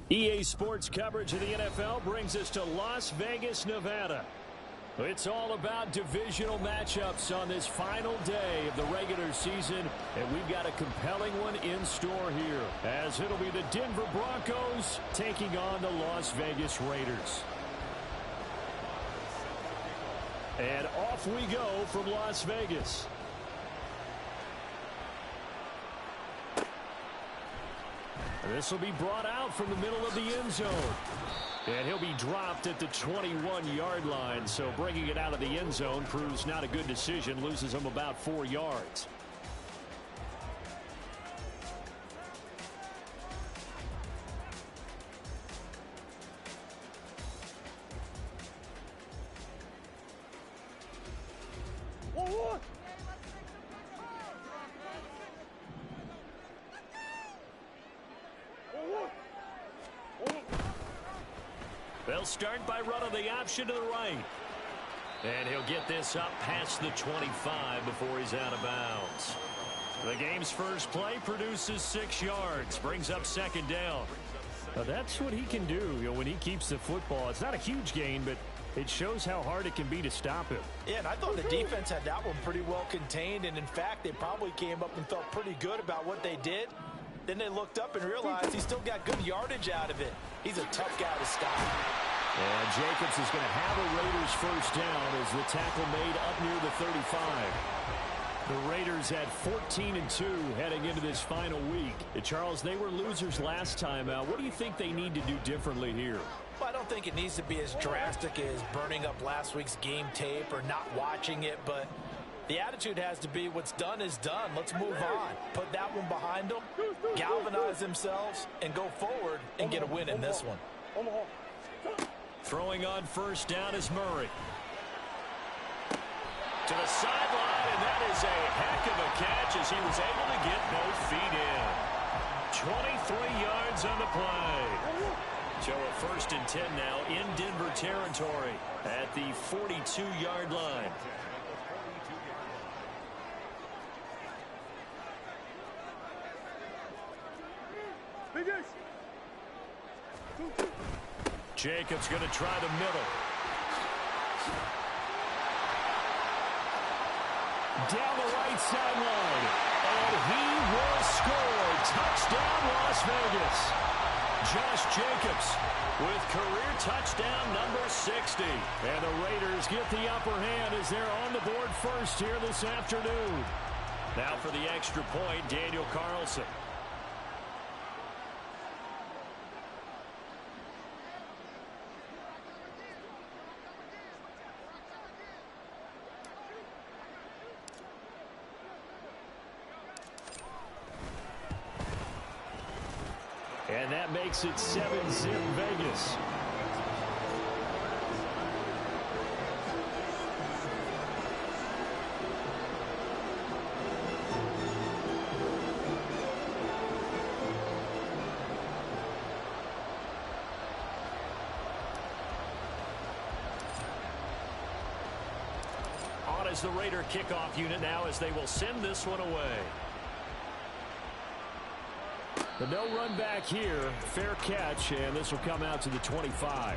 EA Sports coverage of the NFL brings us to Las Vegas, Nevada. It's all about divisional matchups on this final day of the regular season, and we've got a compelling one in store here, as it'll be the Denver Broncos taking on the Las Vegas Raiders. And off we go from Las Vegas. This will be brought out from the middle of the end zone. And he'll be dropped at the 21-yard line. So bringing it out of the end zone proves not a good decision. Loses him about 4 yards. They'll start by running the option to the right. And he'll get this up past the 25 before he's out of bounds. The game's first play produces 6 yards. Brings up second down. That's what he can do, when he keeps the football. It's not a huge gain, but it shows how hard it can be to stop him. Yeah, and I thought the defense had that one pretty well contained. And, in fact, they probably came up and felt pretty good about what they did. Then they looked up and realized he still got good yardage out of it. He's a tough guy to stop. And Jacobs is going to have a Raiders first down as the tackle made up near the 35. The Raiders at 14-2 heading into this final week. Charles, they were losers last time out. What do you think they need to do differently here? Well, I don't think it needs to be as drastic as burning up last week's game tape or not watching it, but the attitude has to be what's done is done. Let's move on. Put that one behind them, galvanize themselves, and go forward and get a win in this one. Throwing on first down is Murray. To the sideline, and that is a heck of a catch as he was able to get both feet in. 23 yards on the play. So a first and 10 now in Denver territory at the 42-yard line. Jacobs going to try the middle. Down the right sideline. And he will score. Touchdown, Las Vegas. Josh Jacobs with career touchdown number 60. And the Raiders get the upper hand as they're on the board first here this afternoon. Now for the extra point, Daniel Carlson. And that makes it 7-zip Vegas. On is the Raider kickoff unit now as they will send this one away. The no run back here, fair catch, and this will come out to the 25.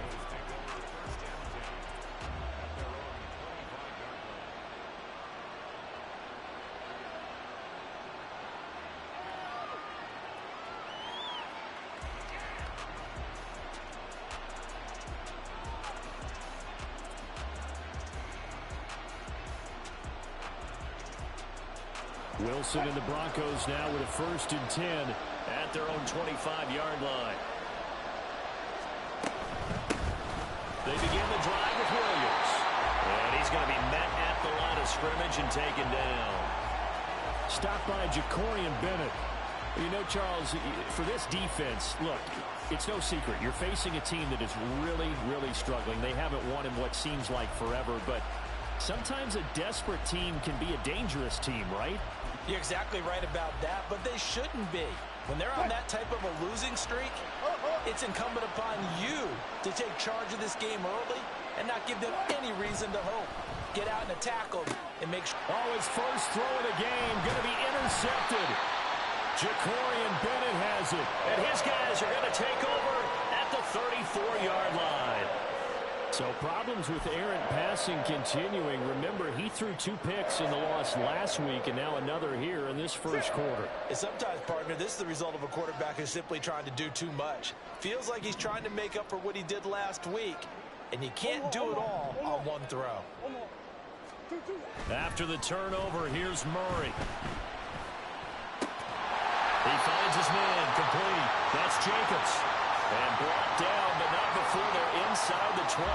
Wilson and the Broncos now with a first and 10 at their own 25-yard line. They begin the drive with Williams. And he's going to be met at the line of scrimmage and taken down. Stopped by Jacorian Bennett. You know, Charles, for this defense, look, it's no secret. You're facing a team that is really, really struggling. They haven't won in what seems like forever, but sometimes a desperate team can be a dangerous team, right? You're exactly right about that, but they shouldn't be. When they're on that type of a losing streak, it's incumbent upon you to take charge of this game early and not give them any reason to hope. Get out and attack them and make sure. Oh, his first throw of the game going to be intercepted. Jacorian Bennett has it, and his guys are going to take over at the 34-yard line. So problems with errant passing continuing. Remember, he threw 2 picks in the loss last week, and now another here in this first quarter. And sometimes, partner, this is the result of a quarterback who's simply trying to do too much. Feels like he's trying to make up for what he did last week, and you can't do it all on one throw. After the turnover, here's Murray. He finds his man, complete. That's Jacobs. And brought down, but not before they're inside the 25.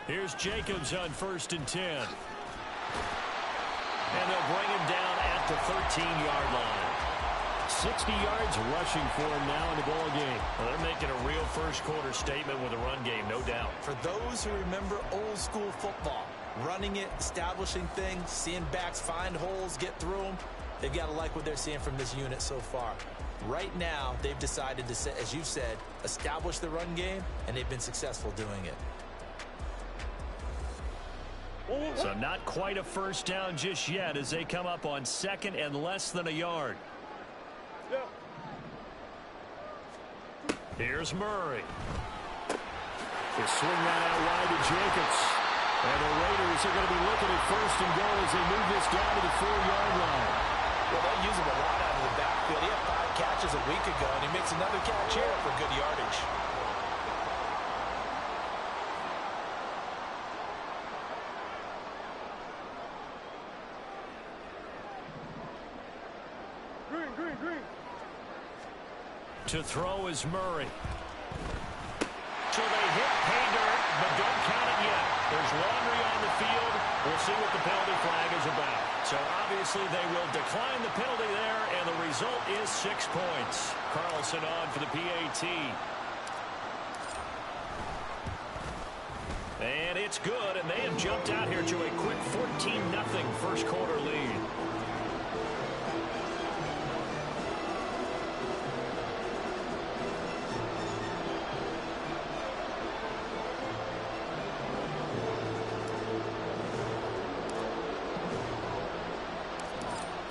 Here's Jacobs on 1st and 10. And they'll bring him down at the 13-yard line. 60 yards rushing for him now in the ball game. Well, they're making a real first-quarter statement with a run game, no doubt. For those who remember old-school football, running it, establishing things, seeing backs find holes, get through them, they've got to like what they're seeing from this unit so far. Right now, they've decided to, as you said, establish the run game, and they've been successful doing it. So not quite a first down just yet as they come up on 2nd and less than a yard. Here's Murray. They swing that out wide to Jacobs. And the Raiders are going to be looking at 1st and goal as they move this down to the 4-yard line. Well, they use him a lot out of the backfield. He had 5 catches a week ago, and he makes another catch here for good yardage. To throw is Murray. So they hit pay dirt, but don't count it yet. There's laundry on the field. We'll see what the penalty flag is about. So obviously they will decline the penalty there, and the result is 6 points. Carlson on for the PAT. And it's good, and they have jumped out here to a quick 14-0 first quarter lead.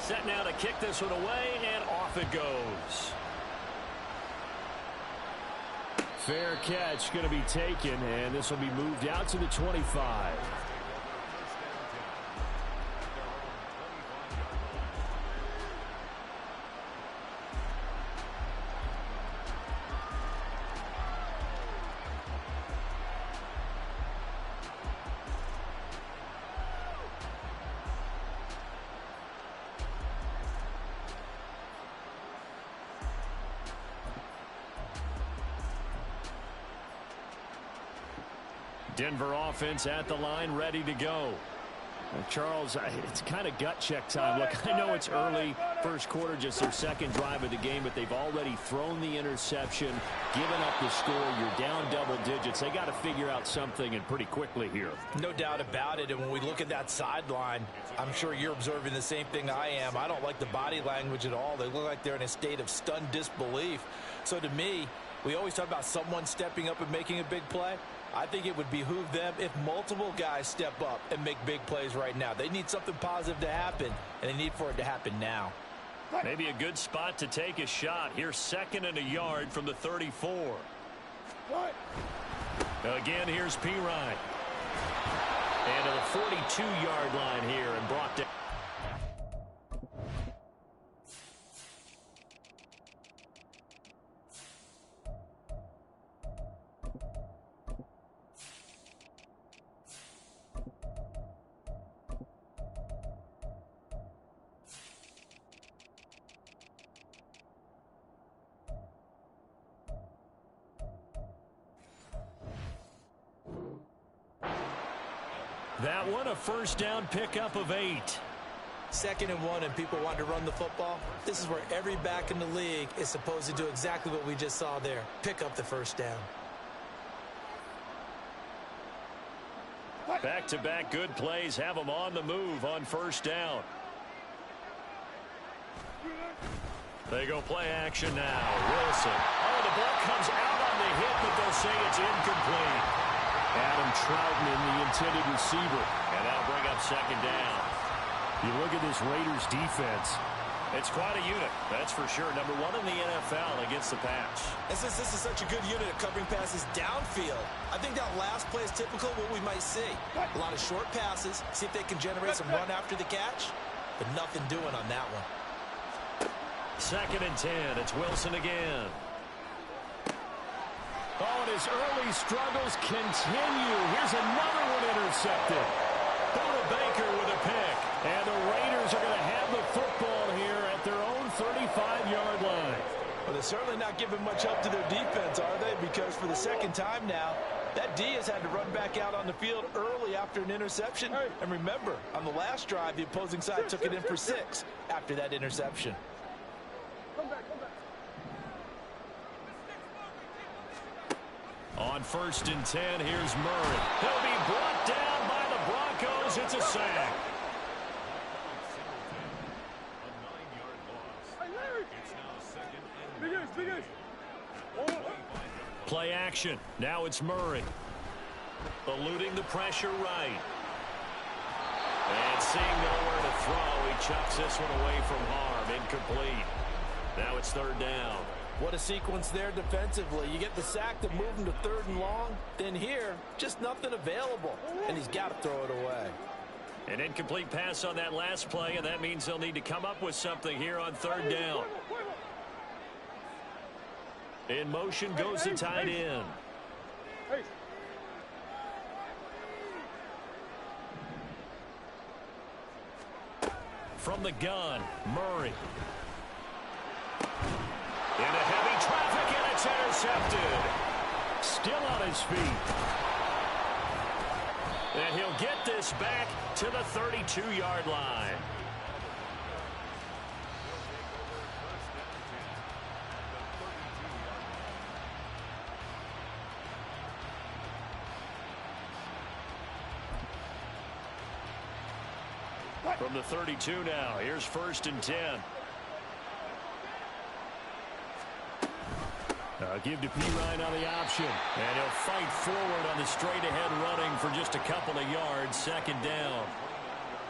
Set now to kick this one away, and off it goes. Fair catch going to be taken, and this will be moved out to the 25. Denver offense at the line, ready to go. Charles, it's kind of gut check time. Look, I know it's early, first quarter, just their 2nd drive of the game, but they've already thrown the interception, given up the score. You're down double digits. They got to figure out something, and pretty quickly here. No doubt about it, and when we look at that sideline, I'm sure you're observing the same thing I am. I don't like the body language at all. They look like they're in a state of stunned disbelief. So to me, we always talk about someone stepping up and making a big play. I think it would behoove them if multiple guys step up and make big plays right now. They need something positive to happen, and they need for it to happen now. Maybe a good spot to take a shot. Here's 2nd and a yard from the 34. Again, here's P. Ryan. And to the 42-yard line here and brought down. That one, a first down pickup of 8. 2nd and 1, and people want to run the football. This is where every back in the league is supposed to do exactly what we just saw there. Pick up the first down. Back-to-back good plays have them on the move on first down. They go play action now. Wilson. Oh, the ball comes out on the hit, but they'll say it's incomplete. Adam Troutman, the intended receiver. And that'll bring up second down. You look at this Raiders defense. It's quite a unit, that's for sure. Number one in the NFL against the pass. And since this is such a good unit at covering passes downfield, I think that last play is typical of what we might see. A lot of short passes, see if they can generate some run after the catch, but nothing doing on that one. 2nd and 10, it's Wilson again. Oh, and his early struggles continue. Here's another one intercepted. Buda Baker with a pick. And the Raiders are going to have the football here at their own 35-yard line. Well, they're certainly not giving much help to their defense, are they? Because for the second time now, that D has had to run back out on the field early after an interception. And remember, on the last drive, the opposing side took it in for 6 after that interception. On 1st and 10, here's Murray. He'll be brought down by the Broncos. It's a sack. Play action. Now it's Murray. Eluding the pressure right. And seeing nowhere to throw, he chucks this one away from harm. Incomplete. Now it's 3rd down. What a sequence there defensively. You get the sack to move him to 3rd and long. Then here, just nothing available. And he's got to throw it away. An incomplete pass on that last play, and that means they'll need to come up with something here on 3rd down. In motion goes the tight end. From the gun, Murray. Into heavy traffic, and it's intercepted. Still on his feet. And he'll get this back to the 32-yard line. From the 32 now, here's 1st and 10. Give to P. Ryan on the option. And he'll fight forward on the straight-ahead running for just a couple of yards. 2nd down.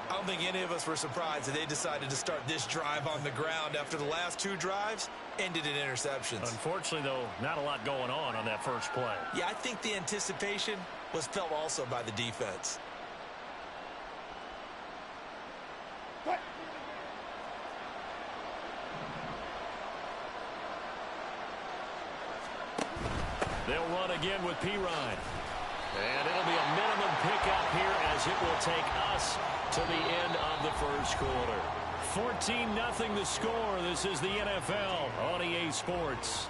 I don't think any of us were surprised that they decided to start this drive on the ground after the last 2 drives ended in interceptions. Unfortunately, though, not a lot going on that first play. Yeah, I think the anticipation was felt also by the defense. They'll run again with P. Ryan. And it'll be a minimum pickup here as it will take us to the end of the first quarter. 14-0 the score. This is the NFL on EA Sports.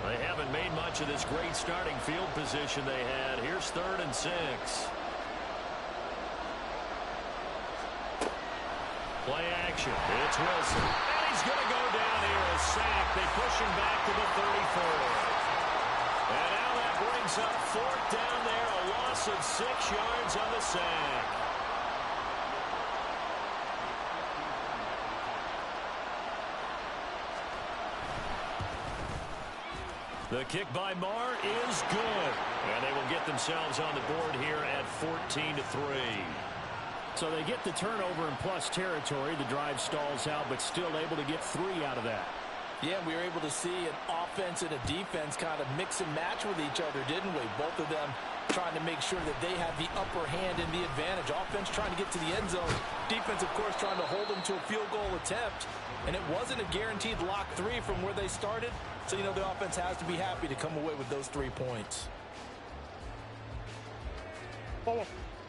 They haven't made much of this great starting field position they had. Here's 3rd and 6. Play action. It's Wilson. And he's going to go down here. A sack. They push him back to the 34. And now that brings up 4th down there. A loss of 6 yards on the sack. The kick by Marr is good. And they will get themselves on the board here at 14-3. So they get the turnover in plus territory. The drive stalls out, but still able to get 3 out of that. Yeah, we were able to see an offense and a defense kind of mix and match with each other, didn't we? Both of them trying to make sure that they have the upper hand and the advantage. Offense trying to get to the end zone. Defense, of course, trying to hold them to a field goal attempt. And it wasn't a guaranteed lock 3 from where they started. So, you know, the offense has to be happy to come away with those 3 points.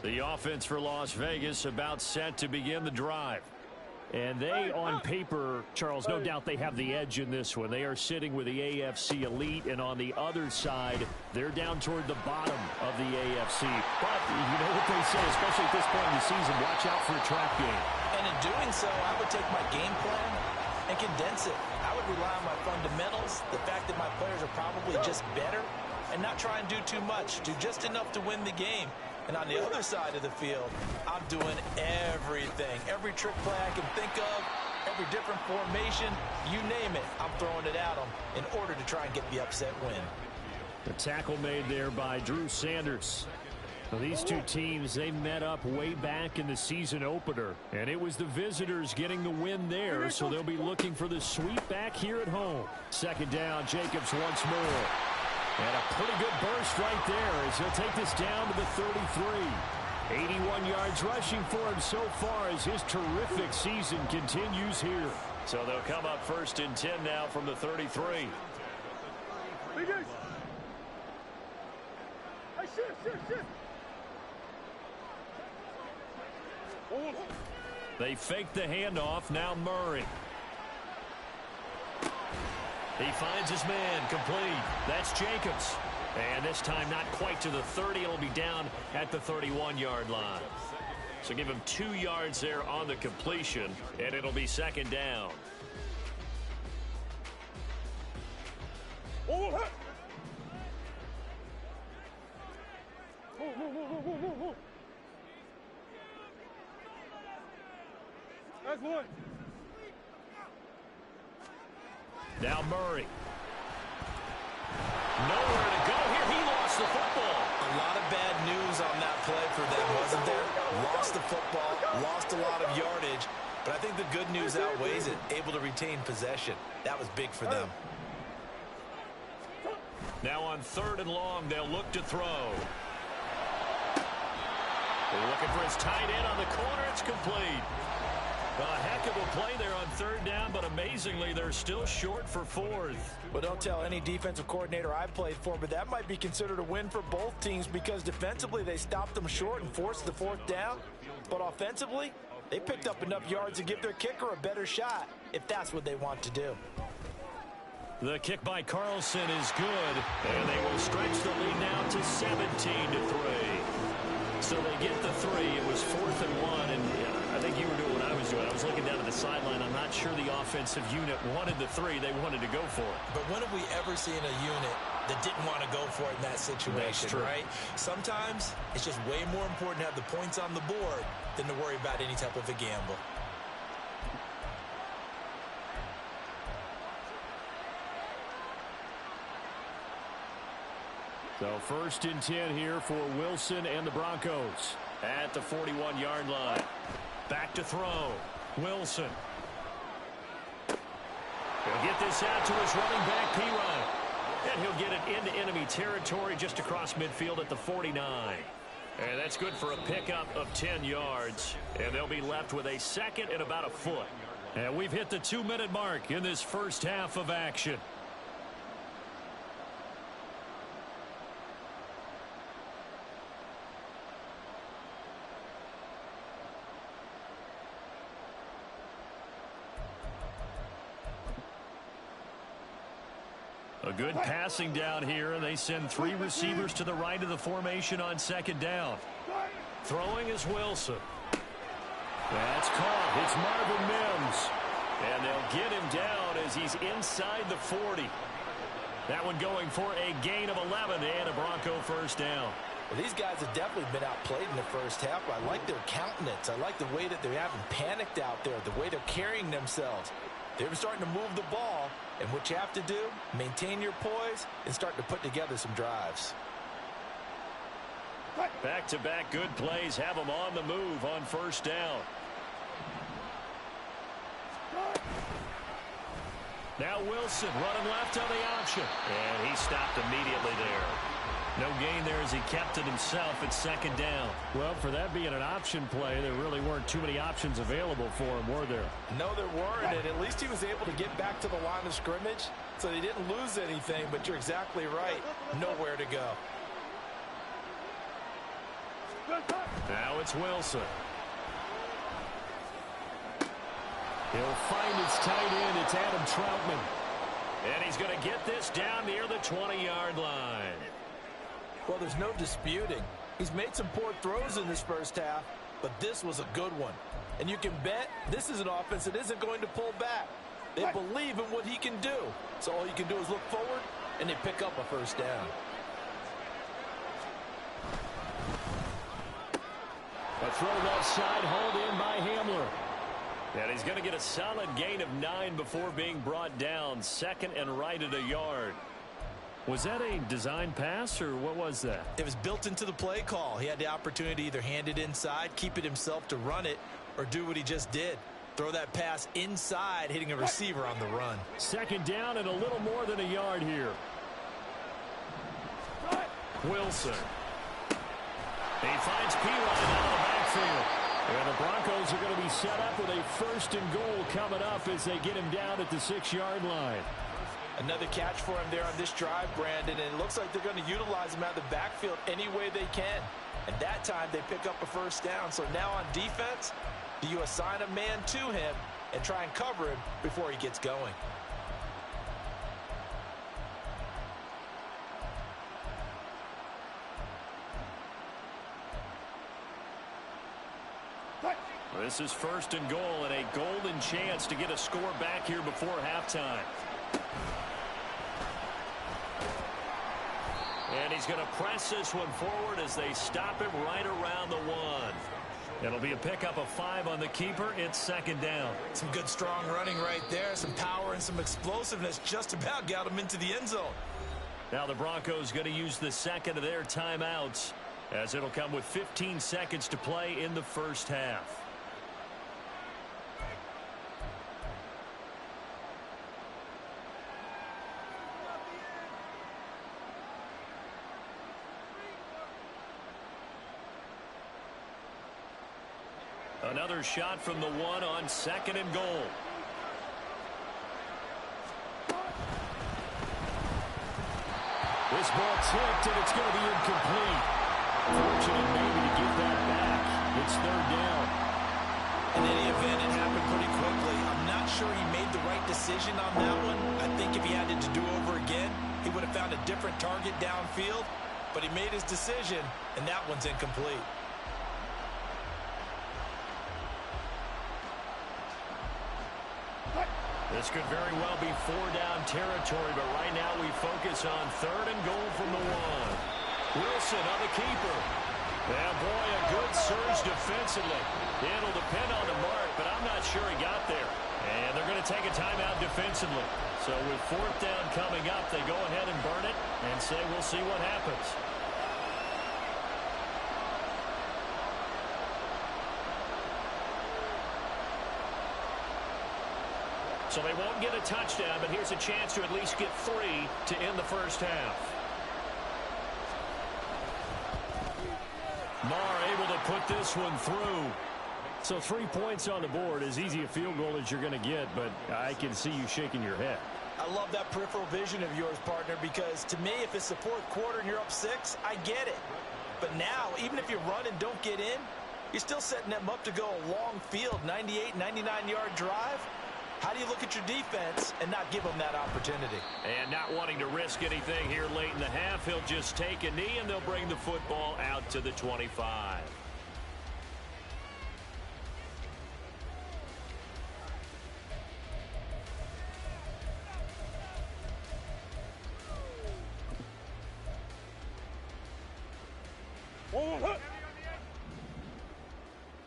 The offense for Las Vegas about set to begin the drive. And they, on paper, Charles, no doubt they have the edge in this one. They are sitting with the AFC elite, and on the other side, they're down toward the bottom of the AFC. But you know what they say, especially at this point in the season, watch out for a trap game. And in doing so, I would take my game plan and condense it. I would would rely on my fundamentals, the fact that my players are probably just better, and not try and do too much, do just enough to win the game. And on the other side of the field, I'm doing everything. Every trick play I can think of, every different formation, you name it, I'm throwing it at them in order to try and get the upset win. The tackle made there by Drew Sanders. Well, these two teams, they met up way back in the season opener, and it was the visitors getting the win there, so they'll be looking for the sweep back here at home. Second down, Jacobs once more. And a pretty good burst right there as he'll take this down to the 33. 81 yards rushing for him so far as his terrific season continues here. So they'll come up first and 10 now from the 33. They fake the handoff. Now Murray. He finds his man complete. That's Jacobs. And this time not quite to the 30. It'll be down at the 31-yard line. So give him 2 yards there on the completion, and it'll be second down. That's one. Now Murray. Nowhere to go here. He lost the football. A lot of bad news on that play for them, wasn't there? Lost the football, lost a lot of yardage, but I think the good news outweighs it. Able to retain possession. That was big for them. Now on 3rd and long, they'll look to throw. They're looking for his tight end on the corner. It's complete. A heck of a play there on 3rd down, but amazingly, they're still short for 4th. Well, don't tell any defensive coordinator I played for, but that might be considered a win for both teams because defensively they stopped them short and forced the 4th down. But offensively, they picked up enough yards to give their kicker a better shot if that's what they want to do. The kick by Carlson is good, and they will stretch the lead now to 17-3. So they get the 3. It was 4th and 1, and I think you were doing what I was doing. I was looking down at the sideline. I'm not sure the offensive unit wanted the 3. They wanted to go for it. But when have we ever seen a unit that didn't want to go for it in that situation, right? Sometimes it's just way more important to have the points on the board than to worry about any type of a gamble. So 1st and 10 here for Wilson and the Broncos at the 41-yard line. Back to throw. Wilson. He'll get this out to his running back, P-Ryan. And he'll get it into enemy territory just across midfield at the 49. And that's good for a pickup of 10 yards. And they'll be left with a 2nd and about a foot. And we've hit the 2-minute mark in this first half of action. A good passing down here. They send 3 receivers to the right of the formation on 2nd down. Throwing is Wilson. That's caught. It's Marvin Mims. And they'll get him down as he's inside the 40. That one going for a gain of 11 and a Bronco first down. Well, these guys have definitely been outplayed in the first half. I like their countenance. I like the way that they haven't panicked out there, the way they're carrying themselves. They're starting to move the ball, and what you have to do, maintain your poise and start to put together some drives. Back-to-back good plays have them on the move on 1st down. Now Wilson running left on the option, and he stopped immediately there. No gain there as he kept it himself at 2nd down. Well, for that being an option play, there really weren't too many options available for him, were there? No, there weren't, and at least he was able to get back to the line of scrimmage, so he didn't lose anything, but you're exactly right. Nowhere to go. Now it's Wilson. He'll find his tight end. It's Adam Troutman. And he's going to get this down near the 20-yard line. Well, there's no disputing. He's made some poor throws in this first half, but this was a good one. And you can bet this is an offense that isn't going to pull back. They believe in what he can do. So all you can do is look forward, and they pick up a first down. A throw left side, hauled in by Hamler. And he's going to get a solid gain of 9 before being brought down. Second and right at a yard. Was that a design pass, or what was that? It was built into the play call. He had the opportunity to either hand it inside, keep it himself to run it, or do what he just did. Throw that pass inside, hitting a receiver on the run. Second down and a little more than a yard here. Wilson. He finds P-Line out of the backfield. And the Broncos are going to be set up with a 1st and goal coming up as they get him down at the 6-yard line. Another catch for him there on this drive, Brandon, and it looks like they're going to utilize him out of the backfield any way they can. And that time they pick up a first down. So now on defense, do you assign a man to him and try and cover him before he gets going? This is 1st and goal and a golden chance to get a score back here before halftime. And he's going to press this one forward as they stop him right around the 1. It'll be a pickup of 5 on the keeper. It's 2nd down. Some good strong running right there. Some power and some explosiveness just about got him into the end zone. Now the Broncos going to use the second of their timeouts as it'll come with 15 seconds to play in the first half. Another shot from the 1 on 2nd and goal. This ball tipped, and it's going to be incomplete. Fortunate maybe to get that back. It's 3rd down. In any event, it happened pretty quickly. I'm not sure he made the right decision on that one. I think if he had it to do over again, he would have found a different target downfield. But he made his decision, and that one's incomplete. This could very well be 4-down territory, but right now we focus on 3rd and goal from the 1. Wilson on the keeper. And boy, a good surge defensively. It'll depend on the mark, but I'm not sure he got there. And they're going to take a timeout defensively. So with 4th down coming up, they go ahead and burn it and say we'll see what happens. So they won't get a touchdown, but here's a chance to at least get 3 to end the first half. Marr able to put this one through. So 3 points on the board, as easy a field goal as you're going to get, but I can see you shaking your head. I love that peripheral vision of yours, partner, because to me, if it's the 4th quarter and you're up 6, I get it. But now, even if you run and don't get in, you're still setting them up to go a long field, 98, 99-yard drive. How do you look at your defense and not give them that opportunity? And not wanting to risk anything here late in the half, he'll just take a knee and they'll bring the football out to the 25.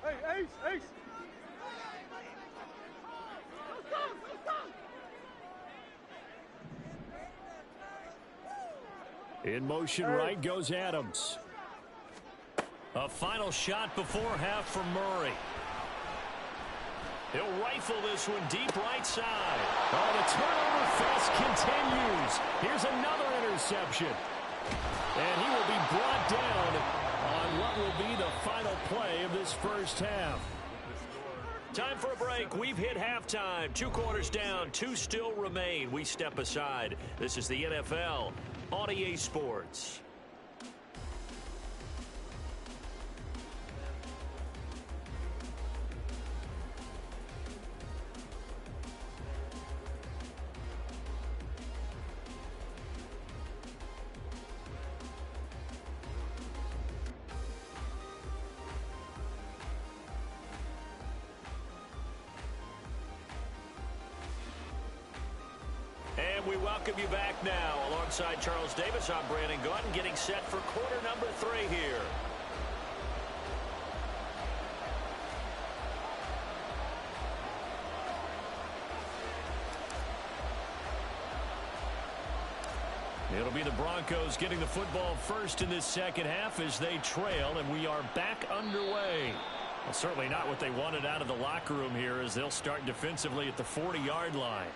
Hey, Ace, Ace. In motion right goes Adams. A final shot before half from Murray. He'll rifle this one deep right side. Oh, the turnover fest continues. Here's another interception. And he will be brought down on what will be the final play of this first half. Time for a break. We've hit halftime. 2 quarters down. 2 still remain. We step aside. This is the NFL on EA Sports. We welcome you back now. Alongside Charles Davis, I'm Brandon Gautin, getting set for quarter number 3 here. It'll be the Broncos getting the football first in this second half as they trail, and we are back underway. Well, certainly not what they wanted out of the locker room here as they'll start defensively at the 40-yard line.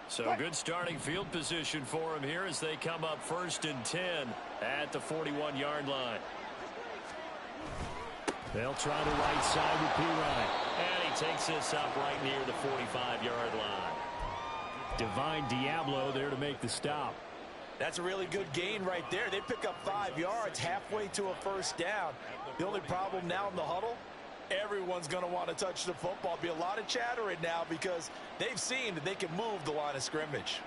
So good starting field position for him here as they come up 1st and 10 at the 41-yard line. They'll try the right side with Pirine. And he takes this up right near the 45-yard line. Divine Diablo there to make the stop. That's a really good gain right there. They pick up 5 yards halfway to a first down. The only problem now in the huddle, everyone's going to want to touch the football. Be a lot of chattering now because they've seen that they can move the line of scrimmage.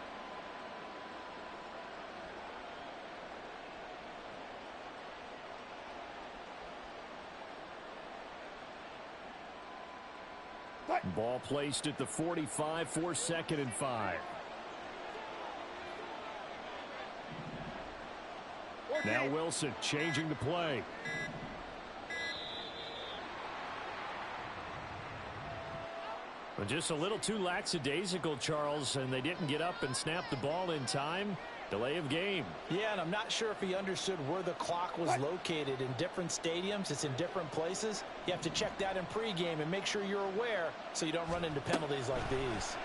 Ball placed at the 45 for 2nd and 5. Now Wilson changing the play. But just a little too lackadaisical, Charles, and they didn't get up and snap the ball in time. Delay of game. Yeah, and I'm not sure if he understood where the clock was located. In different stadiums, it's in different places. You have to check that in pregame and make sure you're aware so you don't run into penalties like these.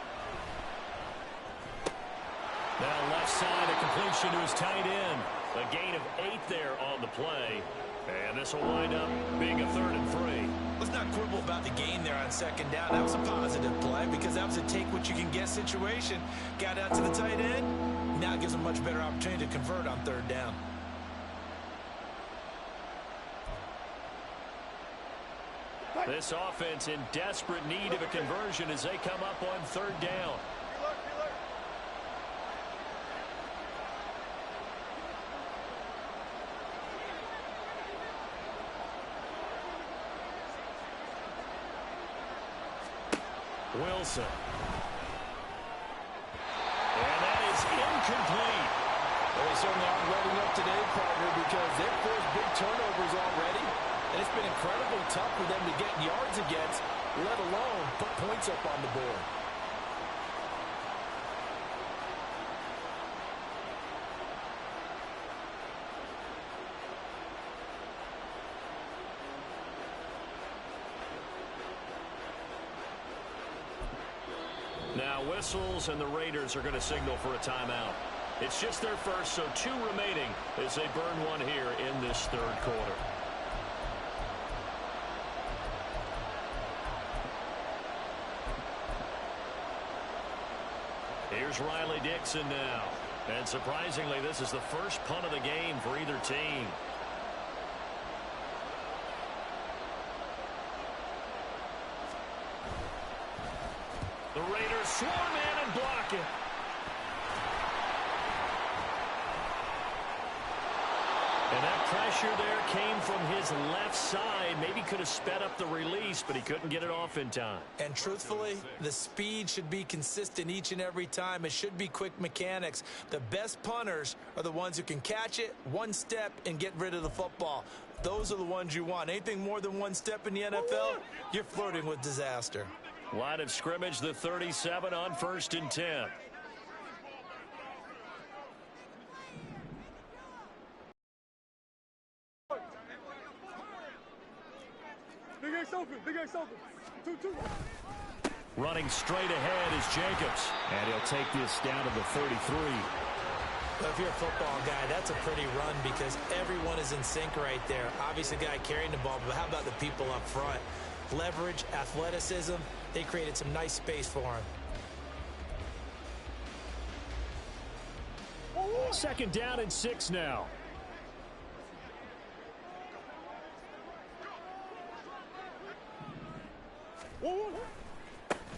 Now left side, a completion to his tight end. A gain of 8 there on the play. And this will wind up being a 3rd and 3. Let's not quibble about the gain there on 2nd down. That was a positive play because that was a take-what-you-can-get situation. Got out to the tight end. Now it gives them a much better opportunity to convert on 3rd down. This offense in desperate need of a conversion as they come up on 3rd down. Wilson. And that is incomplete. Well, they certainly aren't letting up today, partner, because they've forced big turnovers already. And it's been incredibly tough for them to get yards against, let alone put points up on the board. Now whistles, and the Raiders are going to signal for a timeout. It's just their first, so 2 remaining as they burn one here in this 3rd quarter. Here's Riley Dixon now. And surprisingly, this is the first punt of the game for either team. The Raiders swarm in and block it. And that pressure there came from his left side. Maybe could have sped up the release, but he couldn't get it off in time. And truthfully, the speed should be consistent each and every time. It should be quick mechanics. The best punters are the ones who can catch it, one step, and get rid of the football. Those are the ones you want. Anything more than one step in the NFL, you're flirting with disaster. Line of scrimmage, the 37 on 1st and 10. Big X open. Big X open. 2-2. Running straight ahead is Jacobs. And he'll take this down to the 33. Well, if you're a football guy, that's a pretty run because everyone is in sync right there. Obviously, the guy carrying the ball, but how about the people up front? Leverage, athleticism, they created some nice space for him. 2nd down and 6 now.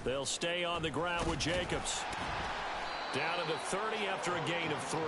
They'll stay on the ground with Jacobs. Down to the 30 after a gain of 3.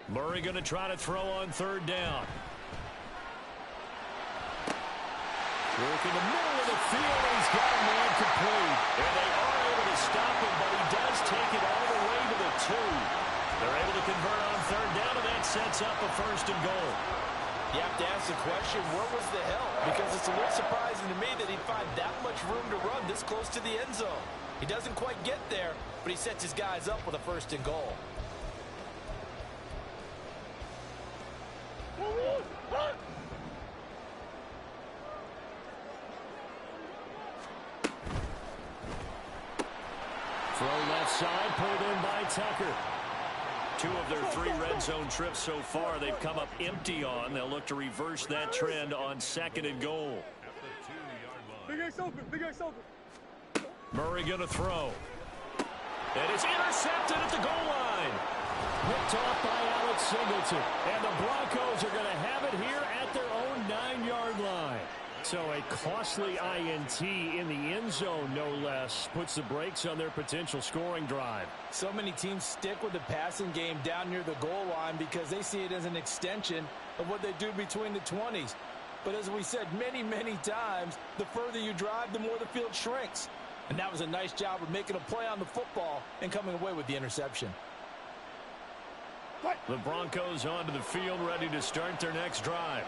Murray going to try to throw on 3rd down. Work in the middle of the field. He's got him there complete. And they are able to stop him, but he does take it all the way to the 2. They're able to convert on 3rd down, and that sets up a 1st and goal. You have to ask the question, where was the help? Because it's a little surprising to me that he'd find that much room to run this close to the end zone. He doesn't quite get there, but he sets his guys up with a 1st and goal. Throw left side, pulled in by Tucker. 2 of their 3 red zone trips so far they've come up empty on. They'll look to reverse that trend on 2nd and goal. Big X open, Big X open. Murray going to throw. And it's intercepted at the goal line. Picked off by Alex Singleton. And the Broncos are going to have it here at their own 9-yard line. So a costly INT in the end zone, no less, puts the brakes on their potential scoring drive. So many teams stick with the passing game down near the goal line because they see it as an extension of what they do between the 20s. But as we said many, many times, the further you drive, the more the field shrinks. And that was a nice job of making a play on the football and coming away with the interception. The Broncos onto the field, ready to start their next drive.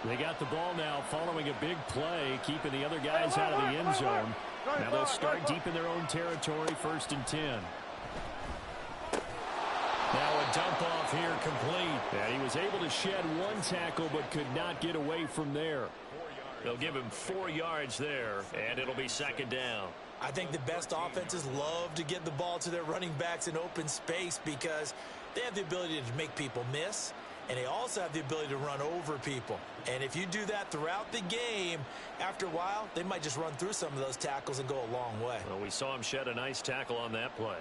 They got the ball now following a big play, keeping the other guys out of the end zone. Now they'll start deep in their own territory, 1st and 10. Now a dump off here complete. And he was able to shed 1 tackle but could not get away from there. They'll give him 4 yards there, and it'll be 2nd down. I think the best offenses love to get the ball to their running backs in open space because they have the ability to make people miss. And they also have the ability to run over people. And if you do that throughout the game, after a while, they might just run through some of those tackles and go a long way. Well, we saw him shed a nice tackle on that play.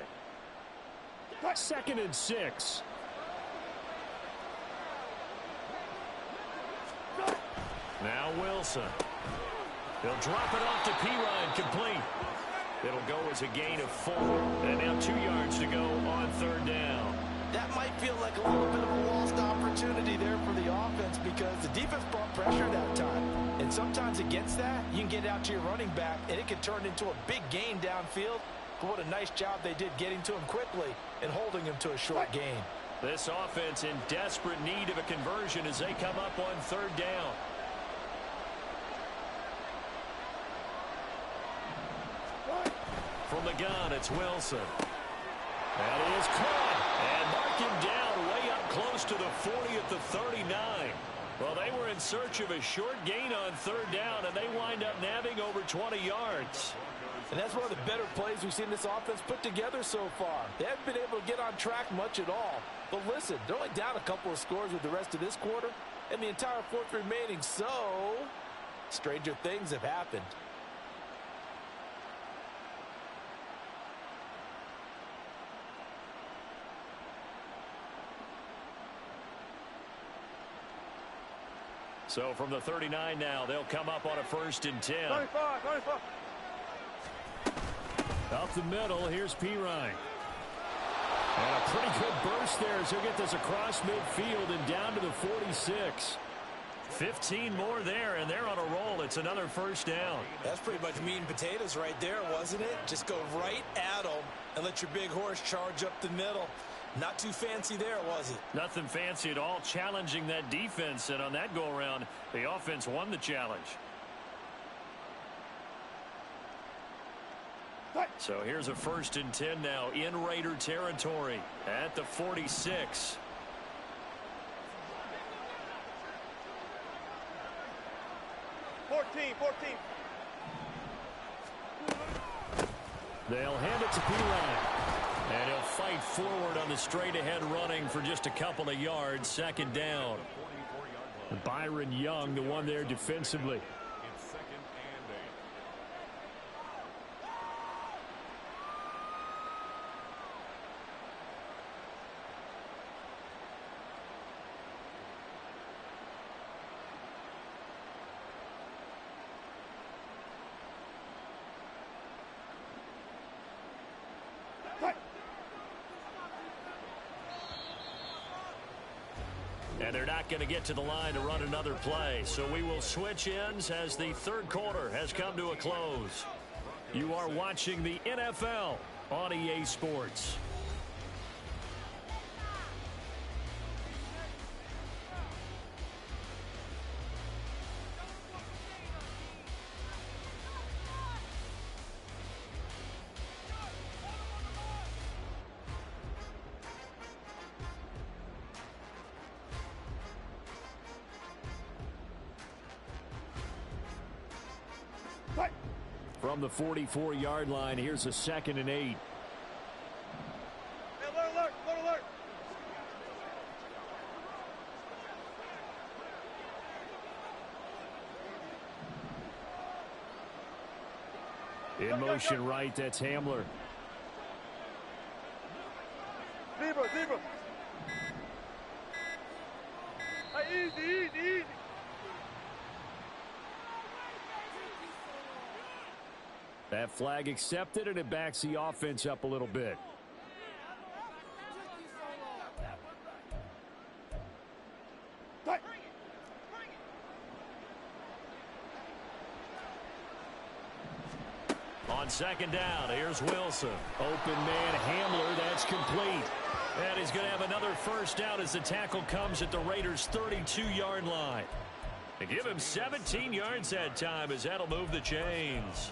2nd and 6. Now Wilson. He'll drop it off to Pirine, complete. It'll go as a gain of 4. And now 2 yards to go on 3rd down. That might feel like a little bit of a lost opportunity there for the offense because the defense brought pressure that time. And sometimes against that, you can get out to your running back, and it can turn into a big gain downfield. But what a nice job they did getting to him quickly and holding him to a short gain. This offense in desperate need of a conversion as they come up on 3rd down. From the gun, it's Wilson. That is caught. And mark him down way up close to the 40 at the 39. Well, they were in search of a short gain on 3rd down, and they wind up nabbing over 20 yards. And that's one of the better plays we've seen this offense put together so far. They haven't been able to get on track much at all. But listen, they're only down a couple of scores with the rest of this quarter, and the entire 4th remaining. So, stranger things have happened. So from the 39 now, they'll come up on a 1st and 10. 95, 95. Up the middle, here's Pirine. And a pretty good burst there as he'll get this across midfield and down to the 46. 15 more there, and they're on a roll. It's another 1st down. That's pretty much meat and potatoes right there, wasn't it? Just go right at them and let your big horse charge up the middle. Not too fancy there, was it? Nothing fancy at all, challenging that defense. And on that go-around, the offense won the challenge. So here's a 1st and 10 now in Raider territory at the 46. They'll hand it to Pirine. And he'll fight forward on the straight-ahead running for just a couple of yards. Second down. Byron Young, the one there defensively. And they're not going to get to the line to run another play. So we will switch ends as the third quarter has come to a close. You are watching the NFL on EA Sports. From the 44-yard line, here's a 2nd and 8. Hey, alert, alert, alert. In motion right, that's Hamler. Zebra. Hey, easy. That flag accepted, and it backs the offense up a little bit. On second down, here's Wilson. Open man, Hamler, that's complete. And he's going to have another first down as the tackle comes at the Raiders' 32-yard line. They give him 17 yards that time as that'll move the chains.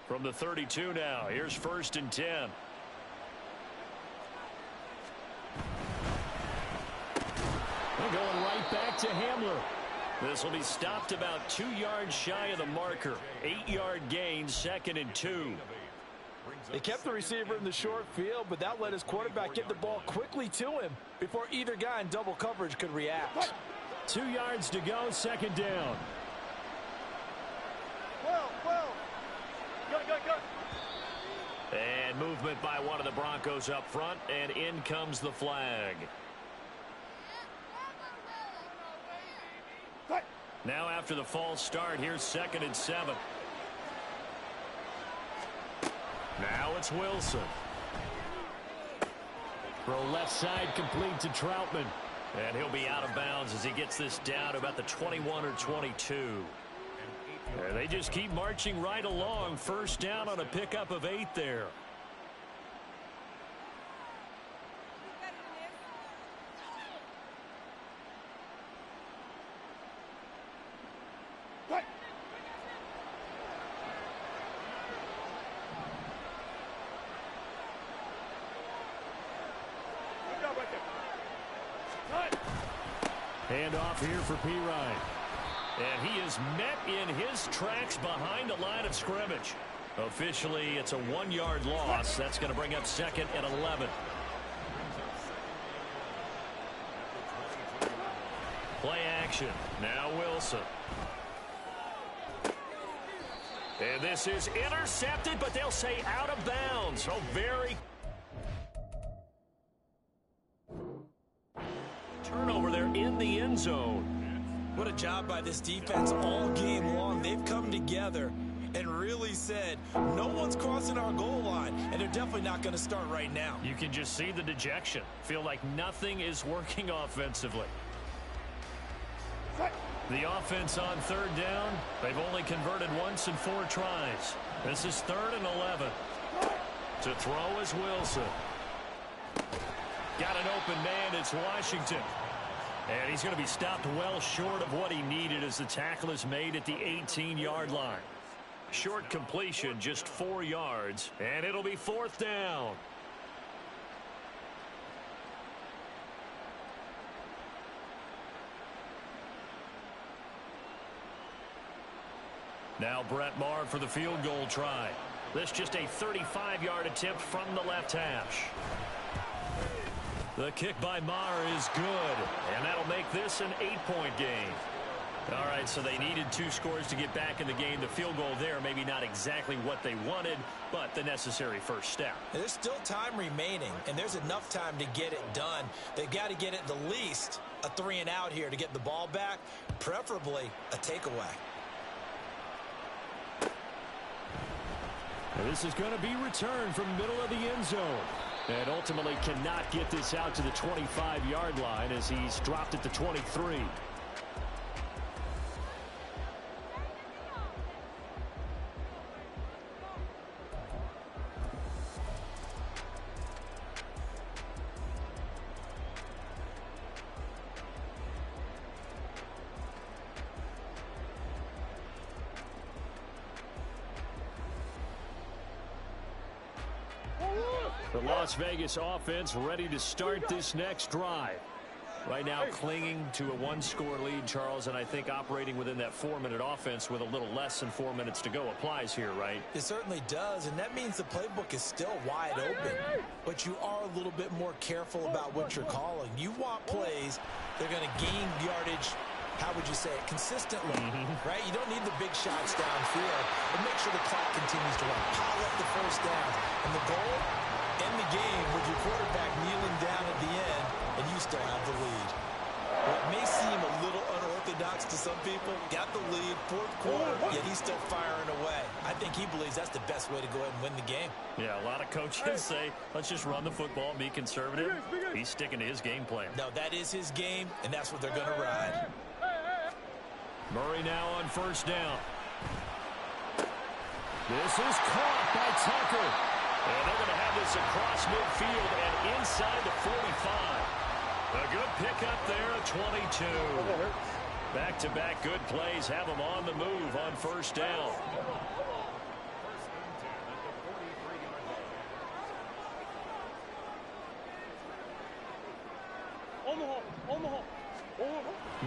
From the 32 now, here's 1st and 10. They're going right back to Hamler. This will be stopped about 2 yards shy of the marker. 8-yard gain, 2nd and 2. They kept the receiver in the short field, but that let his quarterback get the ball quickly to him before either guy in double coverage could react. 2 yards to go, 2nd down. Go. And movement by one of the Broncos up front, and in comes the flag. Now after the false start, here's 2nd and 7. Now it's Wilson. Throw left side complete to Troutman. And he'll be out of bounds as he gets this down to about the 21 or 22. And they just keep marching right along. First down on a pickup of 8 there. Hand off here for Pirine. And he is met in his tracks behind the line of scrimmage. Officially, it's a 1-yard loss. That's going to bring up 2nd and 11. Play action. Now Wilson. And this is intercepted, but they'll say out of bounds. So very turnover there in the end zone. What a job by this defense all game long. They've come together and really said, no one's crossing our goal line, and they're definitely not going to start right now. You can just see the dejection. Feel like nothing is working offensively. The offense on 3rd down, they've only converted once in 4 tries. This is 3rd and 11. To throw is Wilson. Got an open man, it's Washington. And he's going to be stopped well short of what he needed as the tackle is made at the 18-yard line. Short completion, just 4 yards, and it'll be 4th down. Now Brett Maher for the field goal try. This just a 35-yard attempt from the left hash. The kick by Maher is good, and that'll make this an 8-point game. All right, so they needed 2 scores to get back in the game. The field goal there, maybe not exactly what they wanted, but the necessary first step. There's still time remaining, and there's enough time to get it done. They've got to get at the least a 3-and-out here to get the ball back, preferably a takeaway. And this is going to be returned from middle of the end zone. And ultimately cannot get this out to the 25-yard line as he's dropped at the 23. The Las Vegas offense ready to start this next drive. Right now clinging to a 1-score lead, Charles, and I think operating within that 4-minute offense with a little less than 4 minutes to go applies here, right? It certainly does, and that means the playbook is still wide open. But you are a little bit more careful about what you're calling. You want plays that are going to gain yardage, how would you say it, consistently, right? You don't need the big shots downfield, but make sure the clock continues to run. Pile up the first down. And the goal, end the game with your quarterback kneeling down at the end, and you still have the lead. What may seem a little unorthodox to some people, got the lead, 4th quarter, yet he's still firing away. I think he believes that's the best way to go ahead and win the game. Yeah, a lot of coaches say, let's just run the football, be conservative. He's sticking to his game plan. No, that is his game, and that's what they're going to ride. Murray now on first down. This is caught by Tucker. And they're going to have this across midfield and inside the 45. A good pickup there at 22. Back-to-back good plays have them on the move on first down.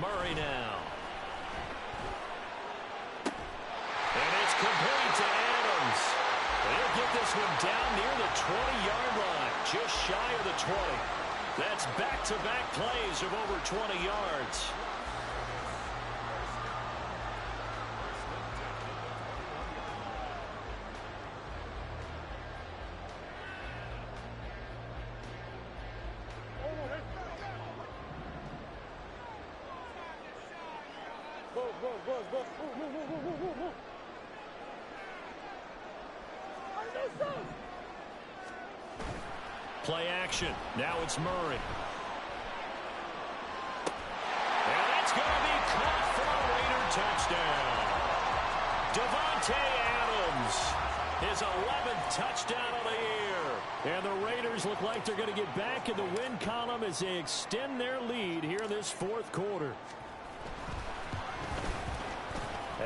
Murray now. And it's complete to Adams. He'll get this one down near the 20-yard line, just shy of the 20. That's back-to-back plays of over 20 yards. Play action. Now it's Murray. And it's going to be caught for a Raider touchdown. Devontae Adams, his 11th touchdown of the year. And the Raiders look like they're going to get back in the win column as they extend their lead here this 4th quarter.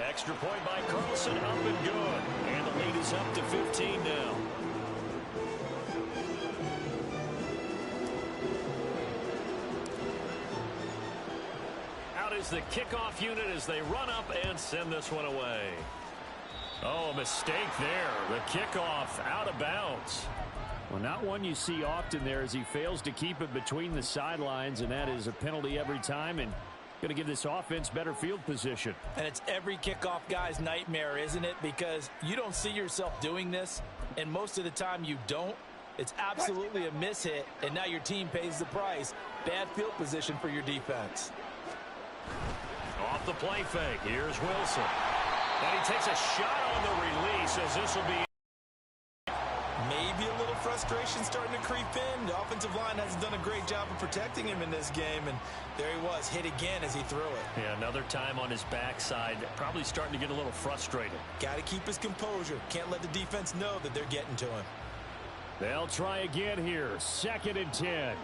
Extra point by Carlson, up and good. And the lead is up to 15 now. Out is the kickoff unit as they run up and send this one away. Oh, mistake there. The kickoff out of bounds. Well, not one you see often there as he fails to keep it between the sidelines, and that is a penalty every time and going to give this offense better field position. And it's every kickoff guy's nightmare, isn't it? Because you don't see yourself doing this, and most of the time you don't. It's absolutely a mishit, and now your team pays the price. Bad field position for your defense. Off the play fake. Here's Wilson. And he takes a shot on the release as this will be. Maybe a little frustration starting to creep in. The offensive line hasn't done a great job of protecting him in this game, and there he was, hit again as he threw it. Yeah, another time on his backside, probably starting to get a little frustrated. Got to keep his composure. Can't let the defense know that they're getting to him. They'll try again here. 2nd and 10.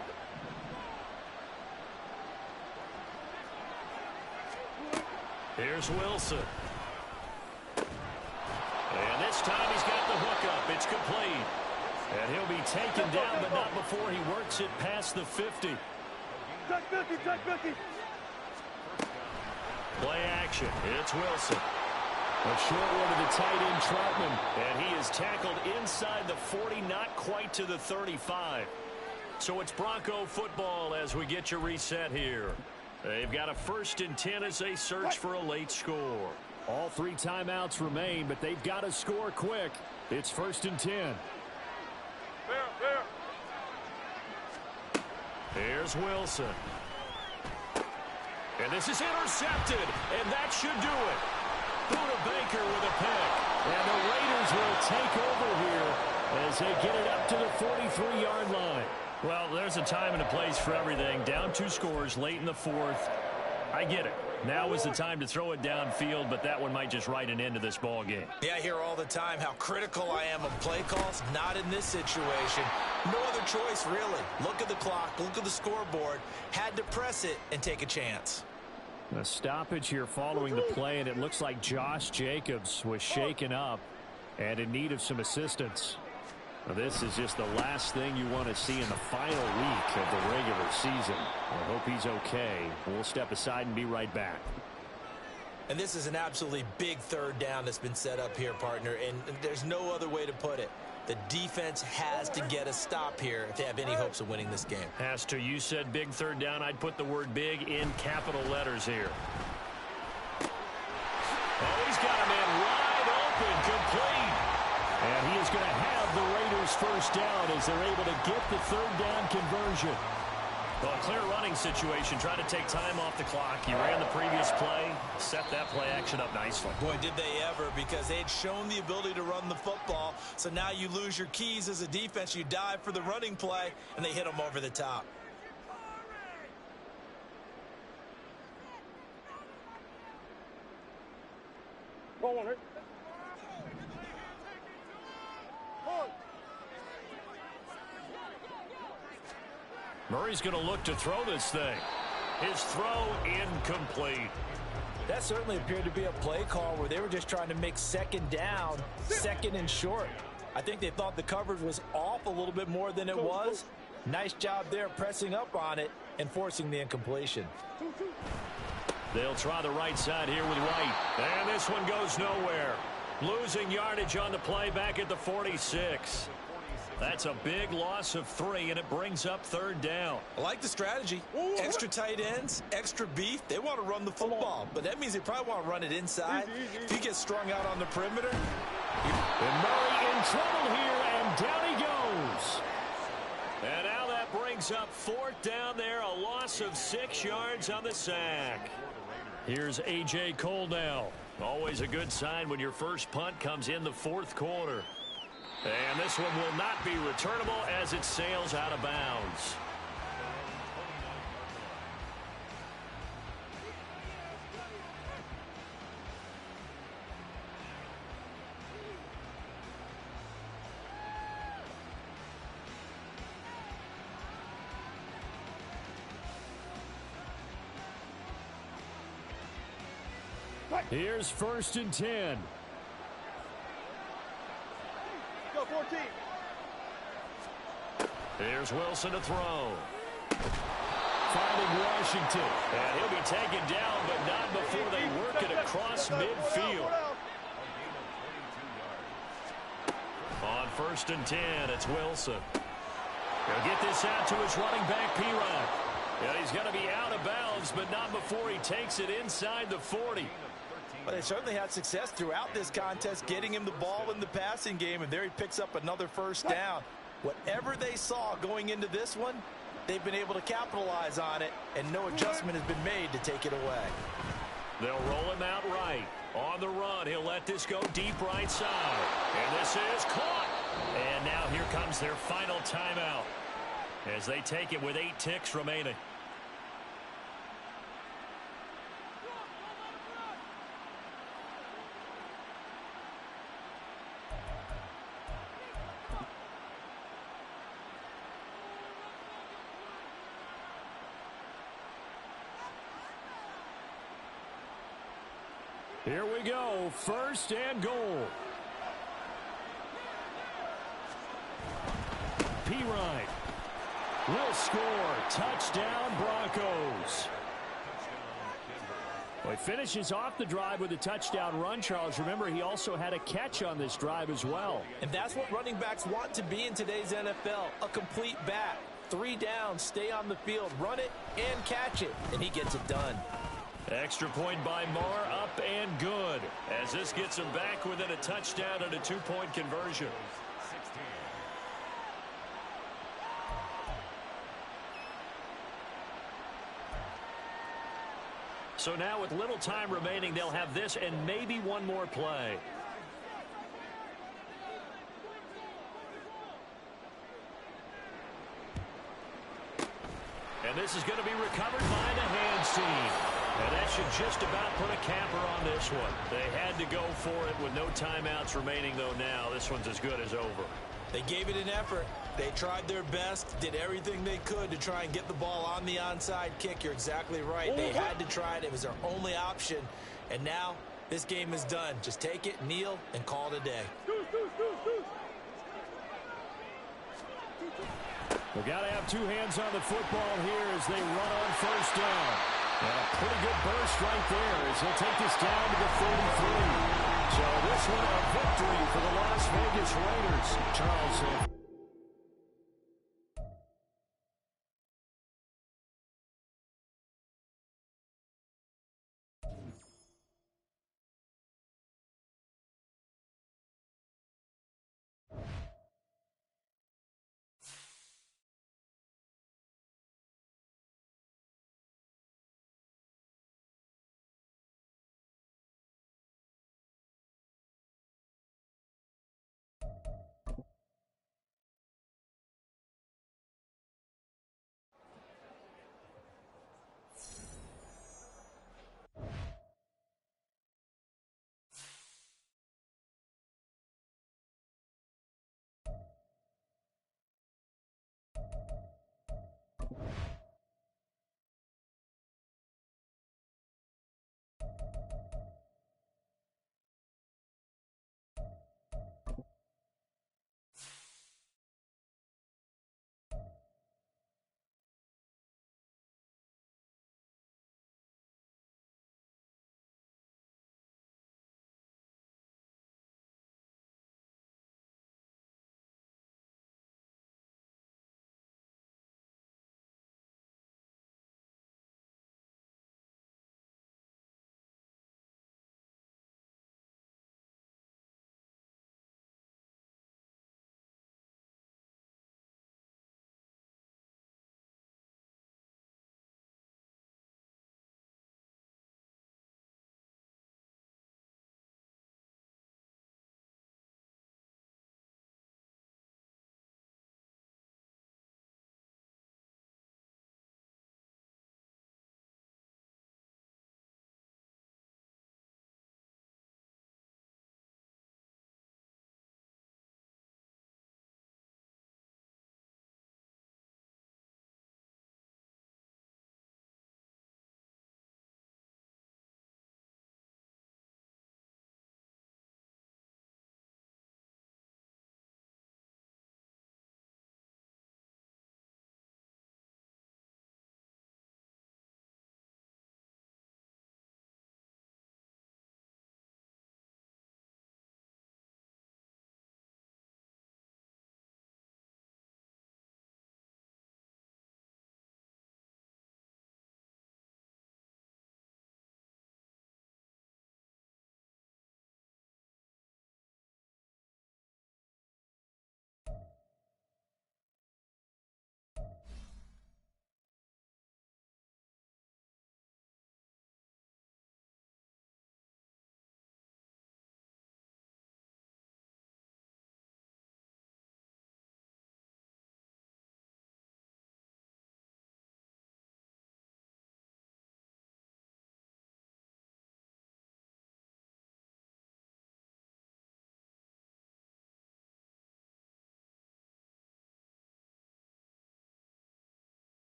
Here's Wilson. this time he's got the hook up. It's complete. And he'll be taken down, but not before he works it past the 50. Check 50, check 50. Play action. It's Wilson. A short one to the tight end, Troutman. And he is tackled inside the 40, not quite to the 35. So it's Bronco football as we get you reset here. They've got a 1st and 10 as they search for a late score. All 3 timeouts remain, but they've got to score quick. It's 1st and 10. Fair. Here's Wilson. And this is intercepted, and that should do it. Buda Baker with a pick. And the Raiders will take over here as they get it up to the 43-yard line. Well, there's a time and a place for everything. Down 2 scores late in the 4th. I get it. Now is the time to throw it downfield, but that one might just write an end to this ball game. Yeah, I hear all the time how critical I am of play calls. Not in this situation. No other choice, really. Look at the clock, look at the scoreboard. Had to press it and take a chance. A stoppage here following the play, and it looks like Josh Jacobs was shaken up and in need of some assistance. Now, this is just the last thing you want to see in the final week of the regular season. I hope he's okay. We'll step aside and be right back. And this is an absolutely big 3rd down that's been set up here, partner, and there's no other way to put it. The defense has to get a stop here if they have any hopes of winning this game. Has to. You said big 3rd down. I'd put the word big in capital letters here. Oh, he's got a man wide open, complete. And he is going to have the Raiders 1st down as they're able to get the 3rd down conversion. Well, a clear running situation. Try to take time off the clock. He ran the previous play, set that play action up nicely. Boy, did they ever, because they had shown the ability to run the football. So now you lose your keys as a defense. You dive for the running play, and they hit them over the top. Ball on it. Murray's going to look to throw this thing. His throw incomplete. That certainly appeared to be a play call where they were just trying to make 2nd down, 2nd and short. I think they thought the coverage was off a little bit more than it was. Nice job there pressing up on it and forcing the incompletion. They'll try the right side here with White. And this one goes nowhere. Losing yardage on the play back at the 46. That's a big loss of 3, and it brings up 3rd down. I like the strategy. Extra tight ends, extra beef. They want to run the football, but that means they probably want to run it inside. If you get strung out on the perimeter. And Murray in trouble here, and down he goes. And now that brings up 4th down there, a loss of 6 yards on the sack. Here's A.J. Cole now. Always a good sign when your first punt comes in the 4th quarter. And this one will not be returnable as it sails out of bounds. Here's 1st and 10. Go 14. Here's Wilson to throw. Finding Washington. And he'll be taken down, but not before they work it across midfield. On 1st and 10, it's Wilson. He'll get this out to his running back, P-Rod. Yeah, he's going to be out of bounds, but not before he takes it inside the 40. But they certainly had success throughout this contest, getting him the ball in the passing game, and there he picks up another 1st down. Whatever they saw going into this one, they've been able to capitalize on it, and no adjustment has been made to take it away. They'll roll him out right. On the run, he'll let this go deep right side. And this is caught. And now here comes their final timeout as they take it with 8 ticks remaining. Here we go, 1st and goal. P-Ryan will score. Touchdown, Broncos. Well, he finishes off the drive with a touchdown run, Charles. Remember, he also had a catch on this drive as well. And that's what running backs want to be in today's NFL, a complete back. 3 downs, stay on the field, run it, and catch it, and he gets it done. Extra point by Marr, up and good, as this gets him back within a touchdown and a 2-point conversion. So now with little time remaining, they'll have this and maybe one more play. And this is going to be recovered by the hands team. And that should just about put a capper on this one. They had to go for it with no timeouts remaining, though now this one's as good as over. They gave it an effort. They tried their best, did everything they could to try and get the ball on the onside kick. You're exactly right. They had to try it. It was their only option. And now this game is done. Just take it, kneel, and call it a day. We've got to have two hands on the football here as they run on first down. And a pretty good burst right there as he'll take this down to the 33. So this one a victory for the Las Vegas Raiders. Charles.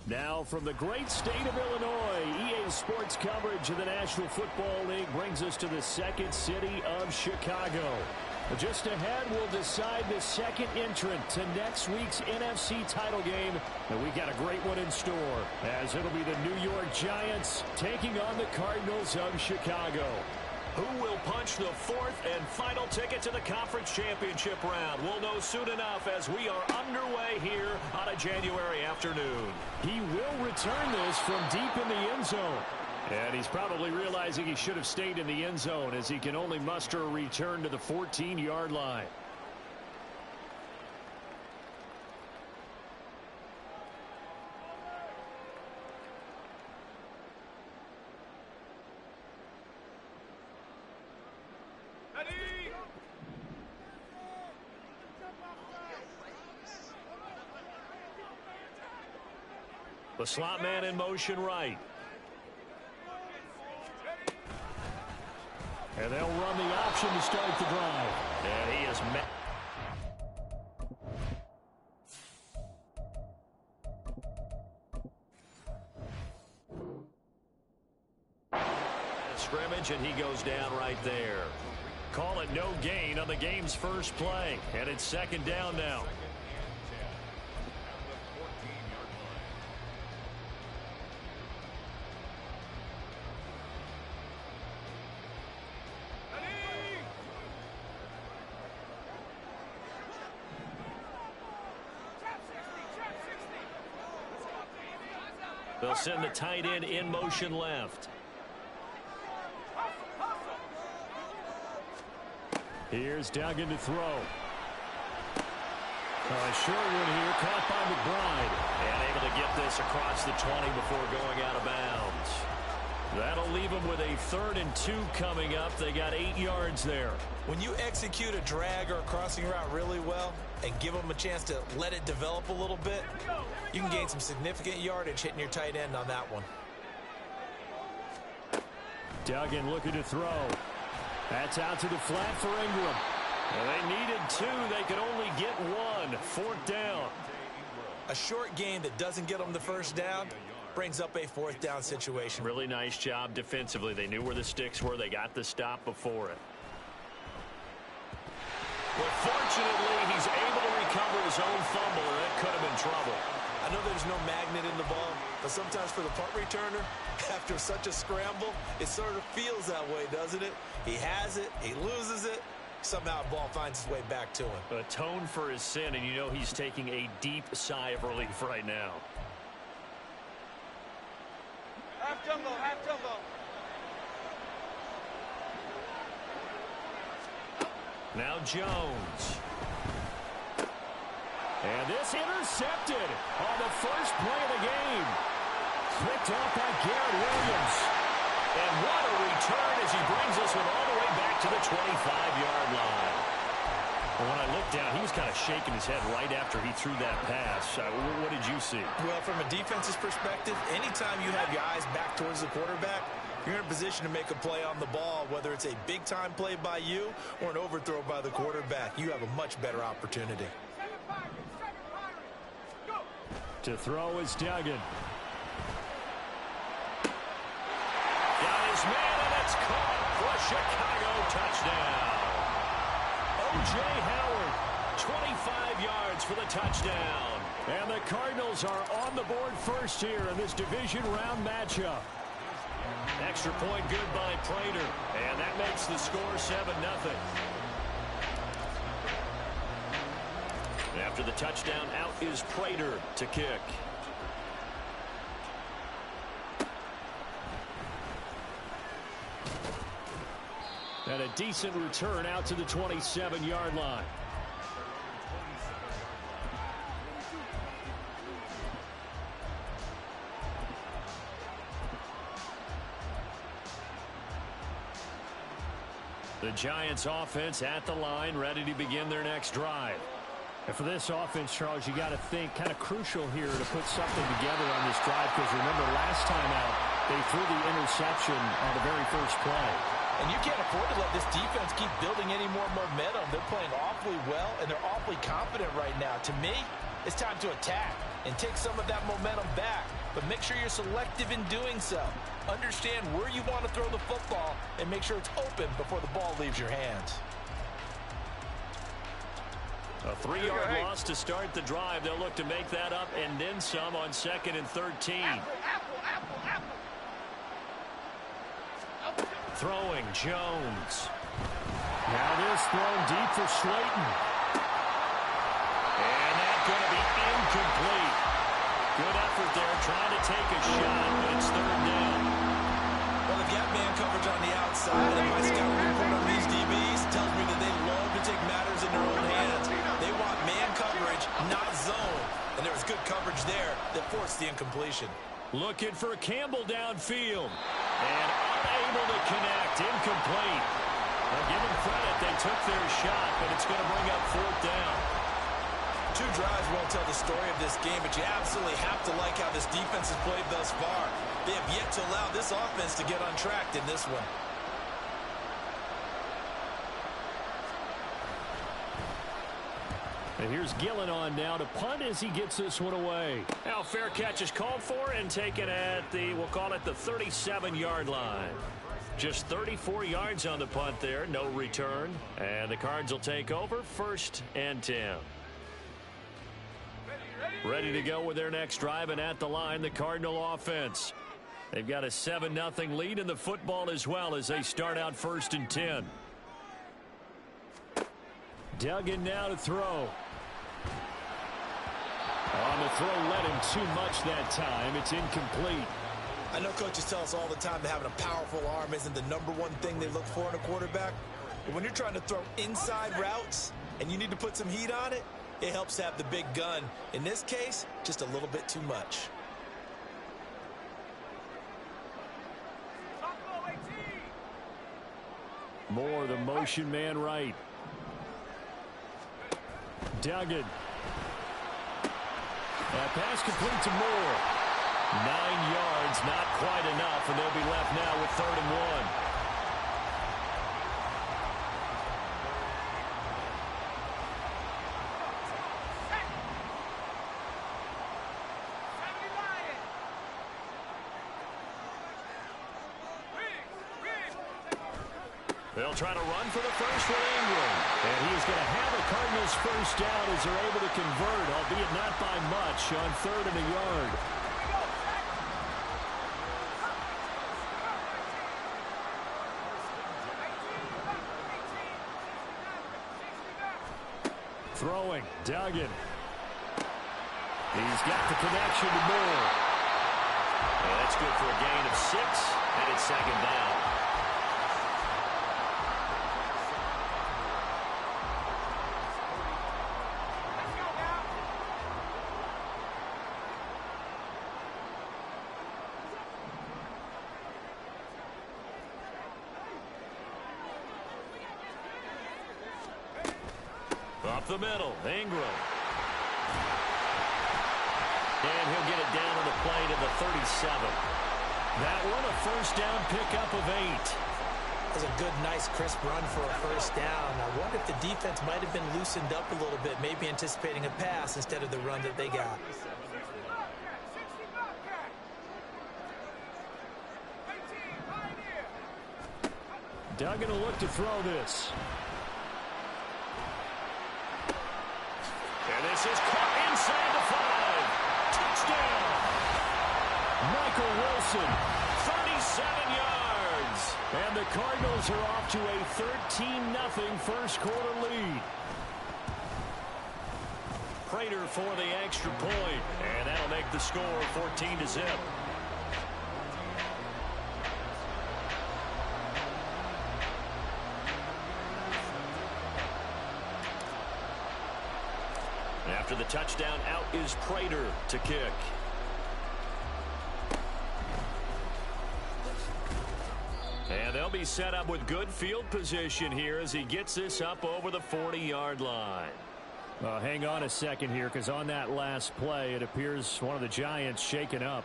Now from the great state of Illinois, EA Sports coverage of the National Football League brings us to the second city of Chicago. Just ahead, we'll decide the second entrant to next week's NFC title game. And we got a great one in store, as it'll be the New York Giants taking on the Cardinals of Chicago. Who will punch the fourth and final ticket to the conference championship round? We'll know soon enough as we are underway here on a January afternoon. He will return this from deep in the end zone. And he's probably realizing he should have stayed in the end zone, as he can only muster a return to the 14-yard line. The slot man in motion right. And they'll run the option to start the drive. And he is met. Scrimmage, and he goes down right there. Call it no gain on the game's first play. And it's second down now. They'll send the tight end in motion left. Here's Duggan to throw. A short one here, caught by McBride. And able to get this across the 20 before going out of bounds. That'll leave them with a 3rd and 2 coming up. They got 8 yards there. When you execute a drag or a crossing route really well and give them a chance to let it develop a little bit, you can gain some significant yardage hitting your tight end on that one. Duggan looking to throw. That's out to the flat for Ingram. Well, they needed 2. They could only get 1. 4th down. A short gain that doesn't get them the first down brings up a 4th down situation. Really nice job defensively. They knew where the sticks were. They got the stop before it. But fortunately, he's able to recover his own fumble, or it could have been trouble. I know there's no magnet in the ball, but sometimes for the punt returner, after such a scramble, it sort of feels that way, doesn't it? He has it, he loses it, somehow the ball finds its way back to him. Atone for his sin, and you know he's taking a deep sigh of relief right now. Half jumbo, half jumbo. Now Jones. And this intercepted on the first play of the game. Picked off by Garrett Williams. And what a return as he brings us all the way back to the 25-yard line. When I looked down, he was kind of shaking his head right after he threw that pass. What did you see? Well, from a defense's perspective, anytime you have your eyes back towards the quarterback, you're in a position to make a play on the ball, whether it's a big-time play by you or an overthrow by the quarterback. You have a much better opportunity. To throw is Duggan. Got his man, and it's caught for a Chicago touchdown. O.J. Howard, 25 yards for the touchdown. And the Cardinals are on the board first here in this division round matchup. Extra point good by Prater, and that makes the score 7-0. After the touchdown, out is Prater to kick. And a decent return out to the 27-yard line. The Giants offense at the line, ready to begin their next drive. And for this offense, Charles, you got to think kind of crucial here to put something together on this drive, because remember last time out, they threw the interception on the very first play. And you can't afford to let this defense keep building any more momentum. They're playing awfully well, and they're awfully confident right now. To me, it's time to attack and take some of that momentum back. But make sure you're selective in doing so. Understand where you want to throw the football and make sure it's open before the ball leaves your hands. A 3-yard loss to start the drive. They'll look to make that up and then some on 2nd and 13. Throwing Jones. Now this thrown deep for Slayton. And that's going to be incomplete. Good effort there trying to take a shot, but it's 3rd down. Well, they've got man coverage on the outside, and my scouting report on these DBs tells me that they love to take matters in their own hands. They want man coverage, not zone. And there was good coverage there that forced the incompletion. Looking for Campbell downfield. And unable to connect. Incomplete. Well, give them credit. They took their shot, but it's going to bring up 4th down. 2 drives won't tell the story of this game, but you absolutely have to like how this defense has played thus far. They have yet to allow this offense to get untracked in this one. And here's Gillen on now to punt as he gets this one away. Now fair catch is called for and taken at the, we'll call it the 37-yard line. Just 34 yards on the punt there, no return. And the Cards will take over 1st and 10. Ready to go with their next drive, and at the line, the Cardinal offense. They've got a 7-0 lead in the football as well as they start out 1st and 10. Duggan now to throw. On the throw, let him too much that time. It's incomplete. I know coaches tell us all the time that having a powerful arm isn't the #1 thing they look for in a quarterback. But when you're trying to throw inside routes and you need to put some heat on it, it helps have the big gun. In this case, just a little bit too much. Moore, the motion man right. Duggan. That pass complete to Moore. 9 yards, not quite enough, and they'll be left now with 3rd and 1. They'll try to run for the first with Ingram. And he's going to have the Cardinals first down as they're able to convert, albeit not by much, on 3rd and a yard. Throwing, Duggan. He's got the connection to Moore. And that's good for a gain of 6, and it's 2nd down. Up the middle, Ingram. And he'll get it down to the play to the 37. That one, a first down pickup of 8. That was a good, nice, crisp run for a first down. I wonder if the defense might have been loosened up a little bit, maybe anticipating a pass instead of the run that they got. Duggan will look to throw this. And this is caught inside the 5. Touchdown. Michael Wilson, 37 yards. And the Cardinals are off to a 13-0 first quarter lead. Prater for the extra point. And that'll make the score 14-0. After the touchdown, out is Prater to kick. And they'll be set up with good field position here as he gets this up over the 40-yard line. Hang on a second here, because on that last play, it appears one of the Giants shaken up.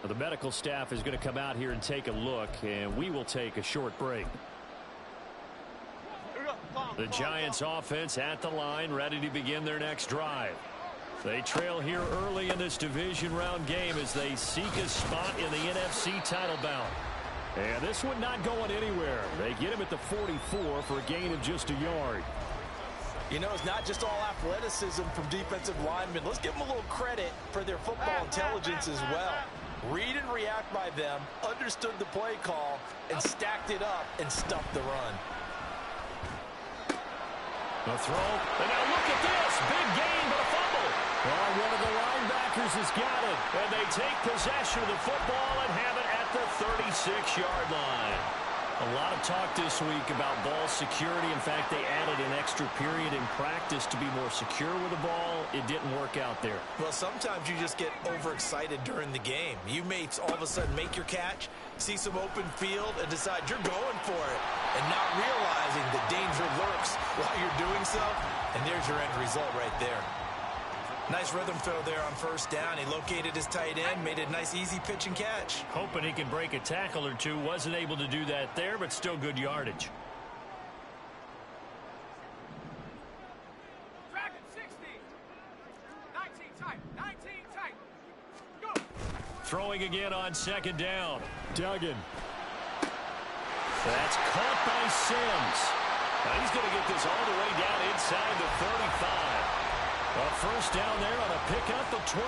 The medical staff is going to come out here and take a look, and we will take a short break. The Giants offense at the line, ready to begin their next drive. They trail here early in this division round game as they seek a spot in the NFC title bout. And this one not going anywhere. They get him at the 44 for a gain of just a yard. You know, it's not just all athleticism from defensive linemen. Let's give them a little credit for their football intelligence as well. Read and react by them, understood the play call, and stacked it up and stuffed the run. The throw. And now look at this. Big gain, but a fumble. Well, one of the linebackers has got it. And they take possession of the football and have it at the 36-yard line. A lot of talk this week about ball security. In fact, they added an extra period in practice to be more secure with the ball. It didn't work out there. Well, sometimes you just get overexcited during the game. You may all of a sudden make your catch, see some open field, and decide you're going for it, and not realizing the danger lurks while you're doing so. And there's your end result right there. Nice rhythm throw there on first down. He located his tight end, made a nice easy pitch and catch. Hoping he can break a tackle or two. Wasn't able to do that there, but still good yardage. Dragon 60. 19 tight. 19 tight. Go. Throwing again on second down. Duggan. That's caught by Sims. Now he's going to get this all the way down inside the 35. A first down there on a pickup of 25.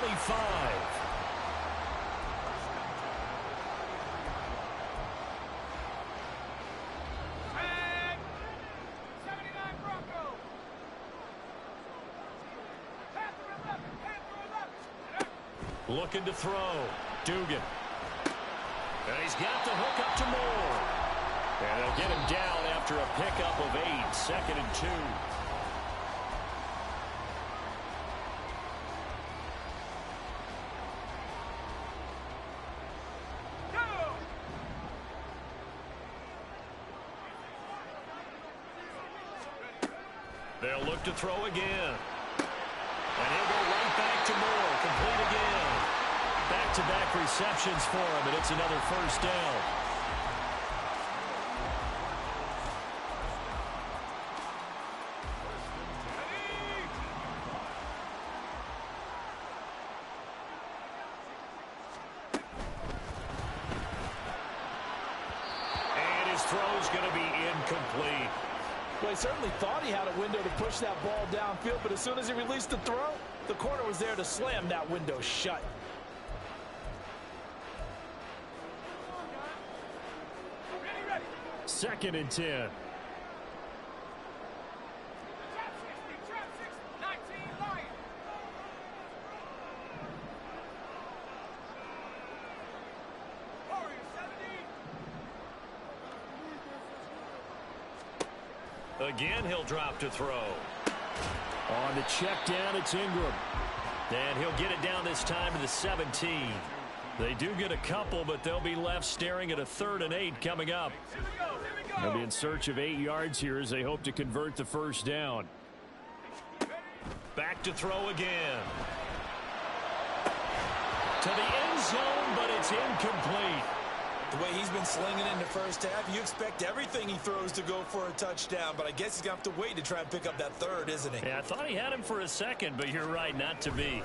And 79 Bronco. Panther 11. Panther 11. Looking to throw. Dugan. And he's got the hook up to Moore. And they'll get him down after a pickup of 8. 2nd and 2. They'll look to throw again. And he'll go right back to Moore. Complete again. Back-to-back receptions for him, and it's another first down. And his throw's going to be incomplete. Well, he certainly thought he had a window to push that ball downfield, but as soon as he released the throw, the corner was there to slam that window shut. Ready, ready. 2nd and 10. Trap 60. Trap 60. 19 Lion. Warrior 70. Again, he'll drop to throw. On the check down, it's Ingram. And he'll get it down this time to the 17. They do get a couple, but they'll be left staring at a 3rd and 8 coming up. Here we go. Here we go. They'll be in search of 8 yards here as they hope to convert the first down. Back to throw again. To the end zone, but it's incomplete. The way he's been slinging in the first half, you expect everything he throws to go for a touchdown, but I guess he's going to have to wait to try and pick up that 3rd, isn't he? Yeah, I thought he had him for a second, but you're right, not to be.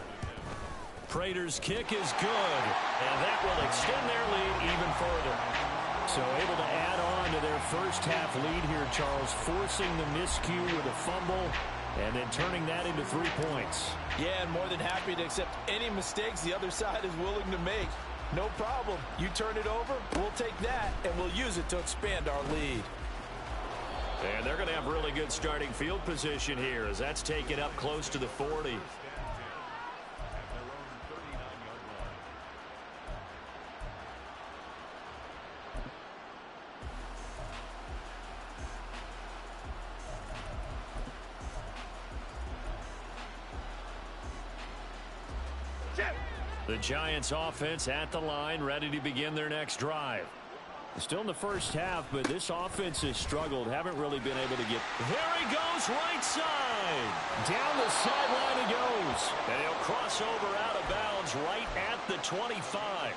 Prater's kick is good, and that will extend their lead even further. So able to add on to their first half lead here, Charles, forcing the miscue with a fumble and then turning that into 3 points. Yeah, and more than happy to accept any mistakes the other side is willing to make. No problem. You turn it over, we'll take that, and we'll use it to expand our lead. And they're going to have really good starting field position here as that's taken up close to the 40. The Giants offense at the line, ready to begin their next drive. Still in the first half, but this offense has struggled. Haven't really been able to get... There he goes, right side. Down the sideline he goes. And he'll cross over out of bounds right at the 25.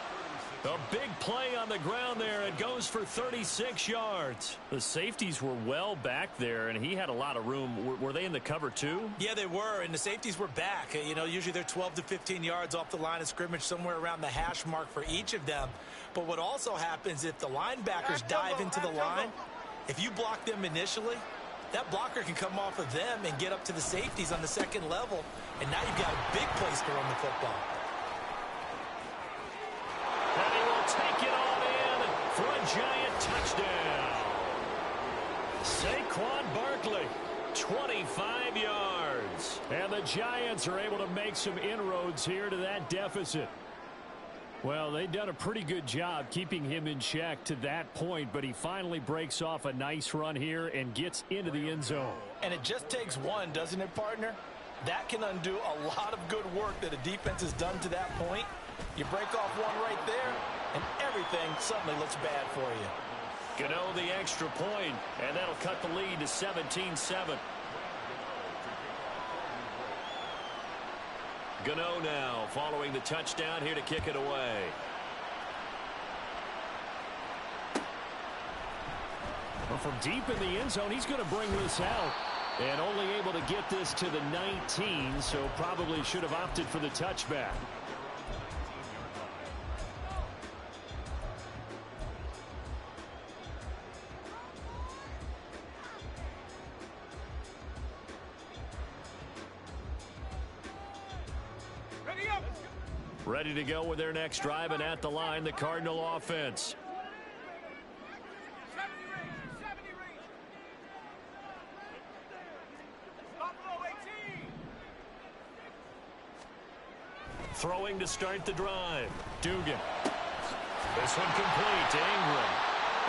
A big play on the ground there. It goes for 36 yards. The safeties were well back there, and he had a lot of room. Were they in the cover too? Yeah, they were, and the safeties were back. You know, usually they're 12 to 15 yards off the line of scrimmage, somewhere around the hash mark for each of them. But what also happens if the linebackers dive into the line, if you block them initially, that blocker can come off of them and get up to the safeties on the second level, and now you've got a big place to run the football. And he will take it on in for a giant touchdown. Saquon Barkley, 25 yards. And the Giants are able to make some inroads here to that deficit. Well, they've done a pretty good job keeping him in check to that point, but he finally breaks off a nice run here and gets into the end zone. And it just takes one, doesn't it, partner? That can undo a lot of good work that a defense has done to that point. You break off one right there, and everything suddenly looks bad for you. Gano the extra point, and that'll cut the lead to 17-7. Gano now following the touchdown here to kick it away. Well, from deep in the end zone, he's going to bring this out. And only able to get this to the 19, so probably should have opted for the touchback. Ready to go with their next drive, and at the line, the Cardinal offense. Throwing to start the drive. Dugan. This one complete to Ingram.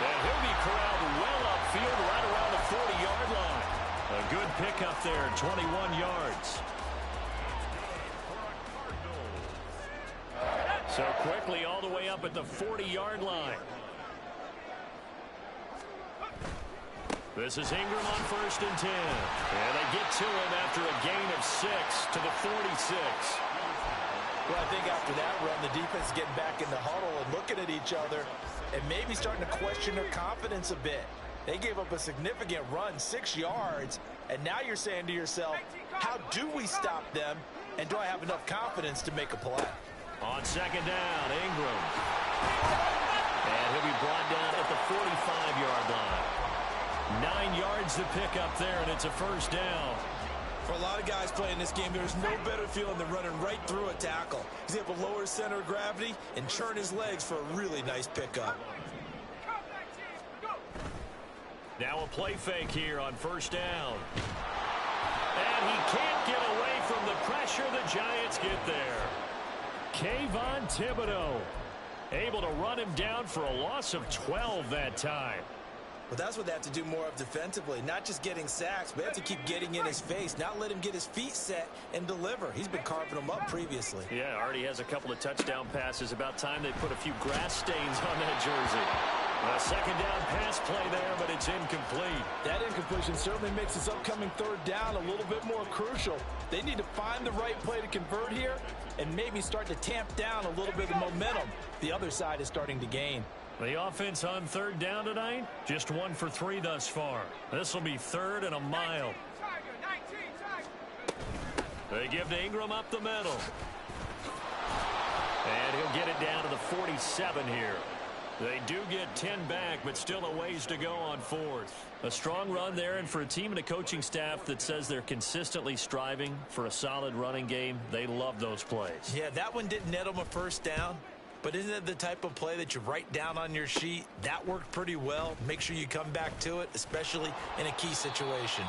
And he'll be corralled well upfield right around the 40-yard line. A good pickup there, 21 yards. So quickly all the way up at the 40-yard line. This is Ingram on 1st and 10. And they get to him after a gain of 6 to the 46. Well, I think after that run, the defense is getting back in the huddle and looking at each other and maybe starting to question their confidence a bit. They gave up a significant run, 6 yards, and now you're saying to yourself, how do we stop them, and do I have enough confidence to make a play? On 2nd down, Ingram. And he'll be brought down at the 45-yard line. 9 yards to pick up there, and it's a 1st down. For a lot of guys playing this game, there's no better feeling than running right through a tackle. He's able to lower his center of gravity and churn his legs for a really nice pickup. Now a play fake here on 1st down. And he can't get away from the pressure. The Giants get there. Kayvon Thibodeau able to run him down for a loss of 12 that time. Well, that's what they have to do more of defensively. Not just getting sacks, but they have to keep getting in his face, not let him get his feet set and deliver. He's been carving them up previously. Yeah, already has a couple of touchdown passes. About time they put a few grass stains on that jersey. A 2nd down pass play there, but it's incomplete. That incompletion certainly makes this upcoming 3rd down a little bit more crucial. They need to find the right play to convert here and maybe start to tamp down a little bit of momentum. The other side is starting to gain. The offense on 3rd down tonight, just 1 for 3 thus far. This will be 3rd and a mile. They give to Ingram up the middle. And he'll get it down to the 47 here. They do get 10 back, but still a ways to go on 4th. A strong run there, and for a team and a coaching staff that says they're consistently striving for a solid running game, they love those plays. Yeah, that one didn't net them a 1st down. But isn't it the type of play that you write down on your sheet? That worked pretty well. Make sure you come back to it, especially in a key situation.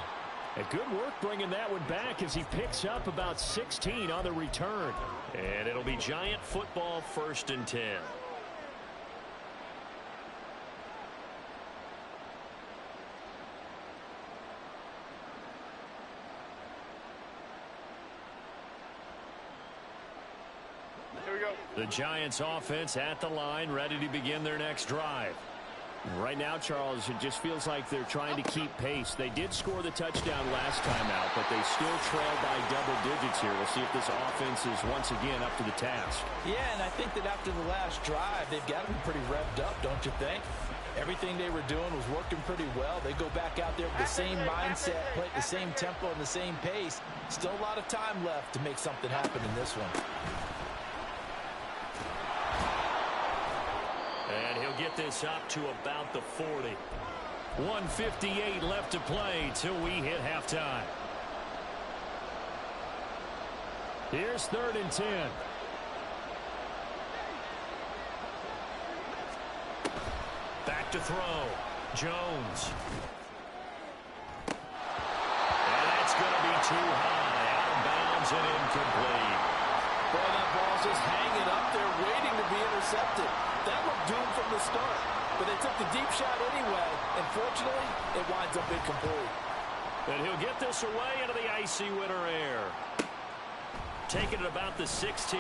And good work bringing that one back as he picks up about 16 on the return. And it'll be Giant football, 1st and 10. The Giants offense at the line, ready to begin their next drive. Right now, Charles, it just feels like they're trying to keep pace. They did score the touchdown last time out, but they still trail by double digits here. We'll see if this offense is once again up to the task. Yeah, and I think that after the last drive, they've got to be pretty revved up, don't you think? Everything they were doing was working pretty well. They go back out there with the same mindset, play at the same tempo and the same pace. Still a lot of time left to make something happen in this one. And he'll get this up to about the 40. 1:58 left to play till we hit halftime. Here's 3rd and 10. Back to throw. Jones. And that's going to be too high. Out of bounds and incomplete. Boy, that ball's just hanging up there waiting to be intercepted. That looked doomed from the start. But they took the deep shot anyway. And fortunately, it winds up incomplete. And he'll get this away into the icy winter air. Taking it about the 16.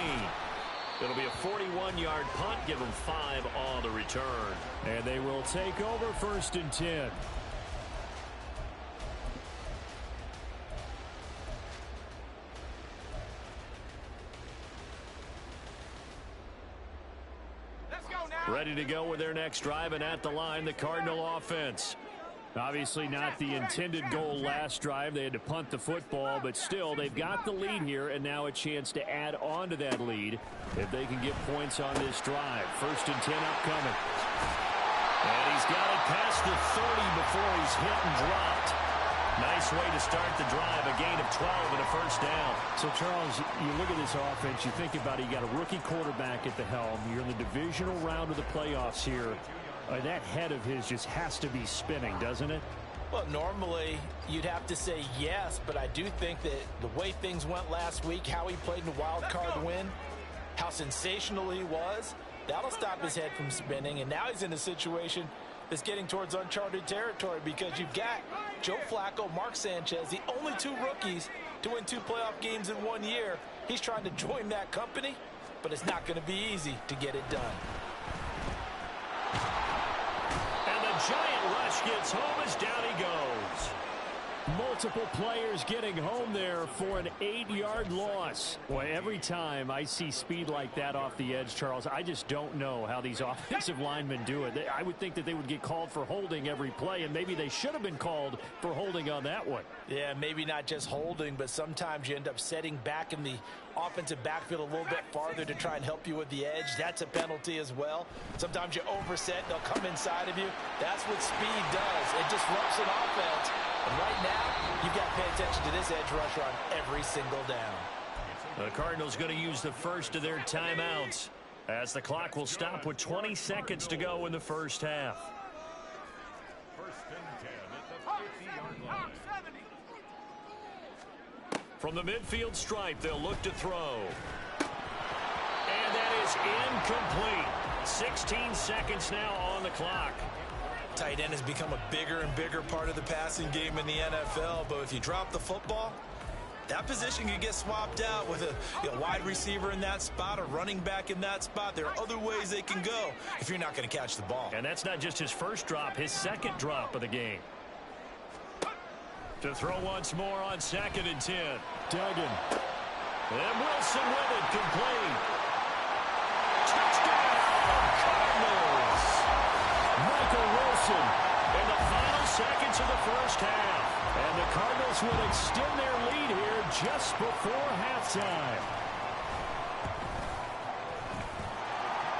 It'll be a 41-yard punt. Give them 5 on the return. And they will take over 1st and 10. Ready to go with their next drive, and at the line, the Cardinal offense. Obviously not the intended goal last drive. They had to punt the football, but still, they've got the lead here, and now a chance to add on to that lead if they can get points on this drive. 1st and 10 upcoming. And he's got it past the 30 before he's hit and dropped. Nice way to start the drive, a gain of 12 and a first down. So, Charles, you look at this offense, you think about it, you got a rookie quarterback at the helm. You're in the divisional round of the playoffs here. That head of his just has to be spinning, doesn't it? Well, normally you'd have to say yes, but I do think that the way things went last week, how he played in the wild card win, how sensational he was, that'll stop his head from spinning. And now he's in a situation that's getting towards uncharted territory because you've got Joe Flacco, Mark Sanchez, the only 2 rookies to win 2 playoff games in 1 year. He's trying to join that company, but it's not going to be easy to get it done. Giant rush gets home as down he goes. Multiple players getting home there for an 8-yard loss. Boy, every time I see speed like that off the edge, Charles, I just don't know how these offensive linemen do it. I would think that they would get called for holding every play, and maybe they should have been called for holding on that one. Yeah, maybe not just holding, but sometimes you end up setting back in the offensive backfield a little bit farther to try and help you with the edge. That's a penalty as well. Sometimes you overset, they'll come inside of you. That's what speed does. It disrupts an offense. And right now, you've got to pay attention to this edge rusher on every single down. The Cardinals going to use the first of their timeouts as the clock will stop with 20 seconds to go in the first half. 1st and 10 at the 50-yard line. From the midfield stripe, they'll look to throw. And that is incomplete. 16 seconds now on the clock. Tight end has become a bigger and bigger part of the passing game in the NFL, but if you drop the football, that position can get swapped out with a wide receiver in that spot, a running back in that spot. There are other ways they can go if you're not going to catch the ball. And that's not just his first drop, his second drop of the game. To throw once more on 2nd and 10. Duggan. And Wilson with it, complete. Touchdown, Cardinals. Michael Wilson. In the final seconds of the first half. And the Cardinals will extend their lead here just before halftime.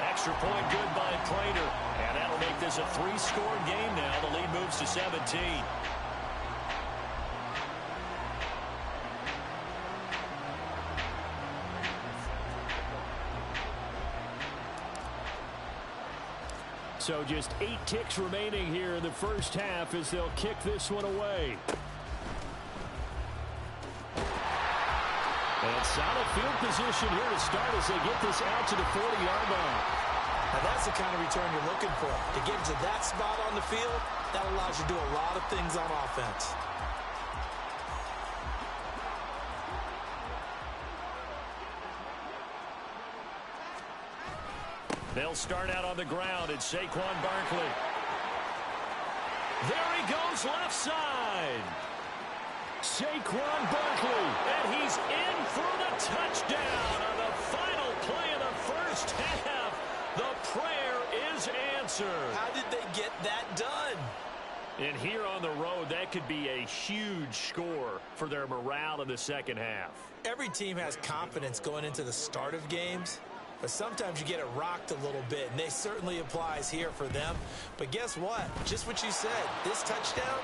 Extra point good by Prater. And that'll make this a 3-score game now. The lead moves to 17. So just 8 ticks remaining here in the first half as they'll kick this one away. And solid field position here to start as they get this out to the 40-yard line. Now that's the kind of return you're looking for. To get to that spot on the field, that allows you to do a lot of things on offense. They'll start out on the ground. It's Saquon Barkley. There he goes left side. Saquon Barkley, and he's in for the touchdown on the final play of the first half. The prayer is answered. How did they get that done? And here on the road, that could be a huge score for their morale in the second half. Every team has confidence going into the start of games, but sometimes you get it rocked a little bit, and this certainly applies here for them. But guess what? Just what you said, this touchdown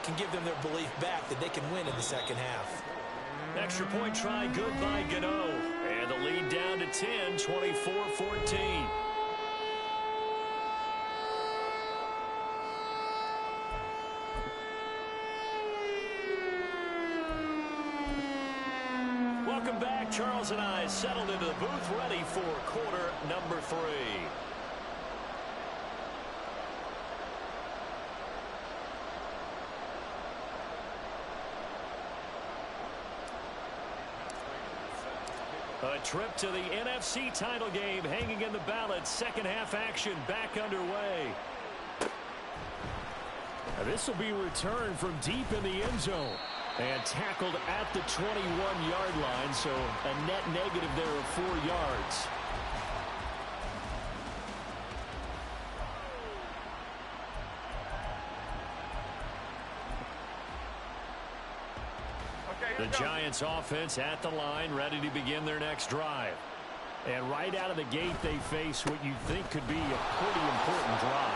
can give them their belief back that they can win in the second half. Extra point try good by Gano. And the lead down to 10, 24-14. Welcome back. Charles and I settled into the booth, ready for quarter number 3. A trip to the NFC title game hanging in the balance. Second half action back underway. This will be returned from deep in the end zone. And tackled at the 21-yard line, so a net negative there of 4 yards. The Giants offense at the line, ready to begin their next drive. And right out of the gate, they face what you think could be a pretty important drive.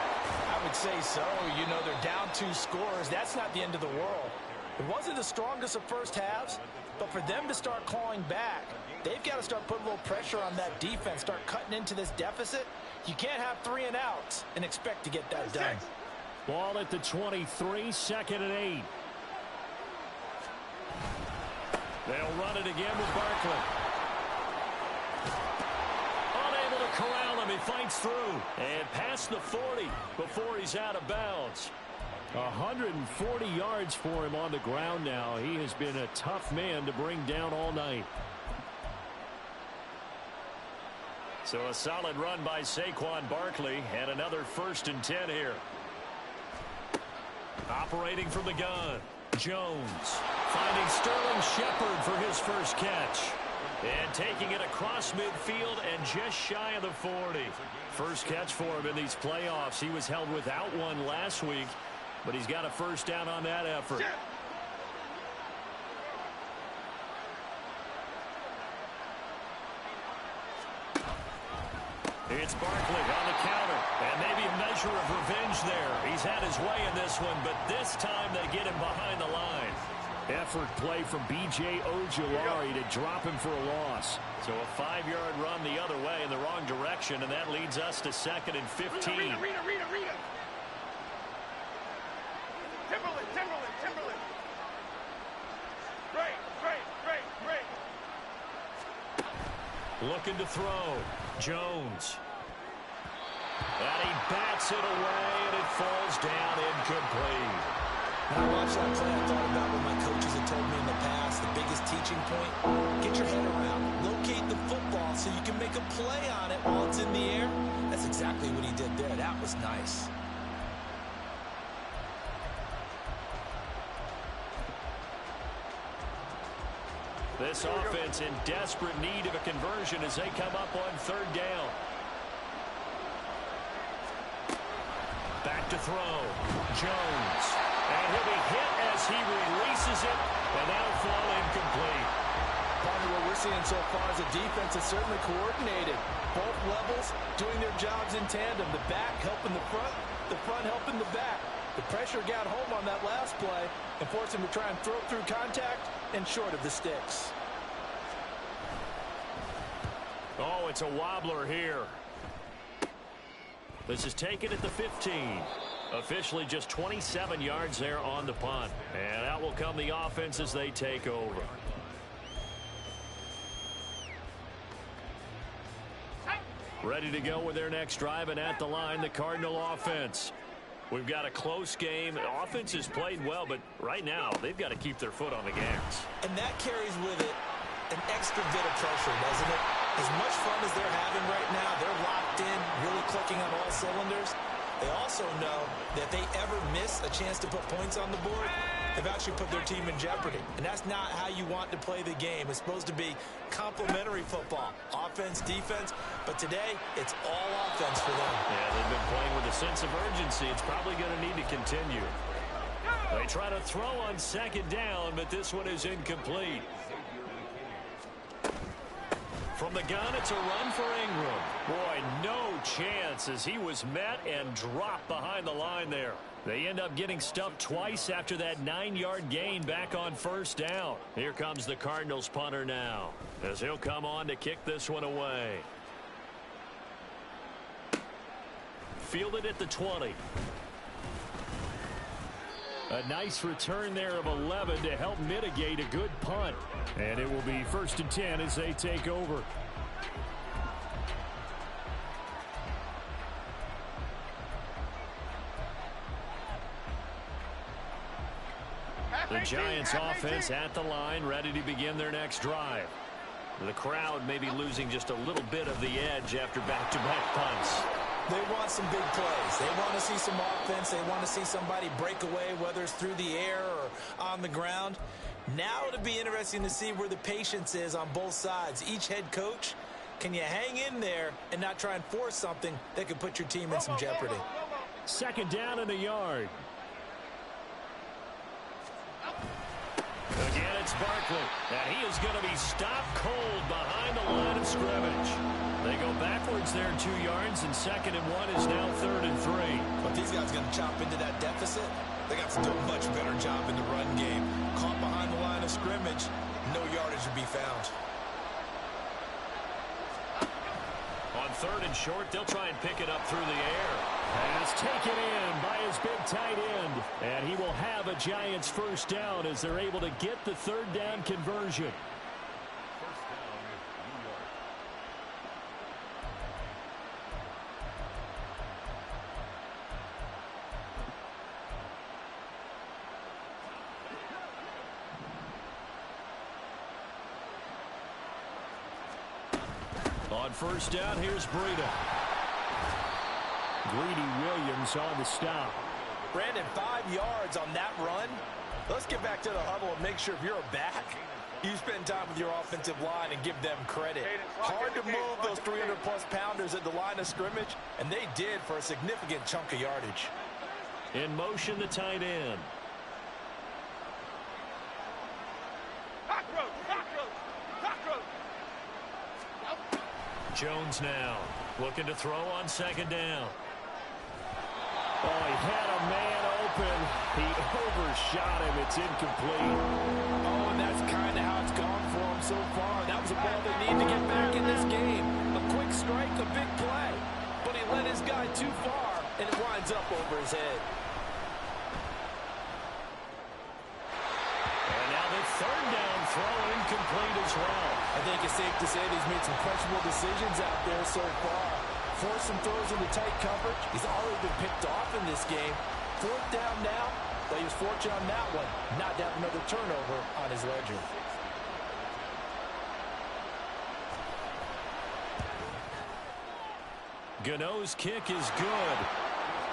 I would say so. You know, they're down 2 scores. That's not the end of the world. It wasn't the strongest of first halves, but for them to start clawing back, they've got to start putting a little pressure on that defense, start cutting into this deficit. You can't have 3 and outs and expect to get that done. Ball at the 23, 2nd and 8. They'll run it again with Barkley. Unable to corral him. He fights through and past the 40 before he's out of bounds. 140 yards for him on the ground now. He has been a tough man to bring down all night. So a solid run by Saquon Barkley and another 1st and 10 here. Operating from the gun. Jones finding Sterling Shepard for his first catch. And taking it across midfield and just shy of the 40. First catch for him in these playoffs. He was held without one last week, but he's got a first down on that effort. It's Barkley on the counter, and maybe a measure of revenge there. He's had his way in this one, but this time they get him behind the line. Effort play from B.J. Ojulari to drop him for a loss. So a 5-yard run the other way in the wrong direction, and that leads us to 2nd and 15. Timberland. Great. Looking to throw. Jones. And he bats it away, and it falls down incomplete. When I watched that play, I thought about what my coaches had told me in the past. The biggest teaching point, get your head around. Locate the football so you can make a play on it while it's in the air. That's exactly what he did there. That was nice. This offense in desperate need of a conversion as they come up on 3rd down. Back to throw. Jones. And he'll be hit as he releases it, and that'll fall incomplete. Probably what we're seeing so far is a defense that's certainly coordinated. Both levels doing their jobs in tandem. The back helping the front helping the back. The pressure got home on that last play and forced him to try and throw through contact and short of the sticks. Oh, it's a wobbler here. This is taken at the 15. Officially just 27 yards there on the punt. And out will come the offense as they take over. Ready to go with their next drive, and at the line, the Cardinal offense. We've got a close game. The offense has played well, but right now they've got to keep their foot on the gas. And that carries with it an extra bit of pressure, doesn't it? As much fun as they're having right now, they're locked in, really clicking on all cylinders. They also know that if they ever miss a chance to put points on the board, they've actually put their team in jeopardy. And that's not how you want to play the game. It's supposed to be complementary football, offense, defense. But today, it's all offense for them. Yeah, they've been playing with a sense of urgency. It's probably going to need to continue. They try to throw on second down, but this one is incomplete. From the gun, it's a run for Ingram. Boy, no chance as he was met and dropped behind the line there. They end up getting stuffed twice after that 9-yard gain back on first down. Here comes the Cardinals punter now as he'll come on to kick this one away. Fielded at the 20. A nice return there of 11 to help mitigate a good punt. And it will be 1st and 10 as they take over. The Giants offense at the line, ready to begin their next drive. The crowd may be losing just a little bit of the edge after back-to-back punts. They want some big plays. They want to see some offense. They want to see somebody break away, whether it's through the air or on the ground. Now it'll be interesting to see where the patience is on both sides. Each head coach, can you hang in there and not try and force something that could put your team in some jeopardy? Second down and a yard. Again, it's Barkley, and he is going to be stopped cold behind the line of scrimmage. They go backwards there 2 yards, and 2nd and 1 is now 3rd and 3. But these guys going to chop into that deficit. They got to do a much better job in the run game. Caught behind the line of scrimmage, no yardage to be found. On 3rd and short, they'll try and pick it up through the air. Pass taken in by his big tight end. And he will have a Giants first down as they're able to get the 3rd down conversion. On first down, here's Breida. Greedy Williams on the stop. Brandon, 5 yards on that run. Let's get back to the huddle and make sure if you're a back, you spend time with your offensive line and give them credit. Hard to move those 300-plus pounders at the line of scrimmage, and they did for a significant chunk of yardage. In motion, the tight end. Jones now looking to throw on second down. Oh, he had a man open. He overshot him. It's incomplete. Oh, and that's kind of how it's gone for him so far. That was a ball they need to get back in this game. A quick strike, a big play. But he led his guy too far, and it winds up over his head. And now the 3rd down throw incomplete as well. I think it's safe to say that he's made some questionable decisions out there so far. Forced some throws into tight coverage. He's already been picked off in this game. 4th down now, but he was fortunate on that one not to have another turnover on his ledger. Gano's kick is good.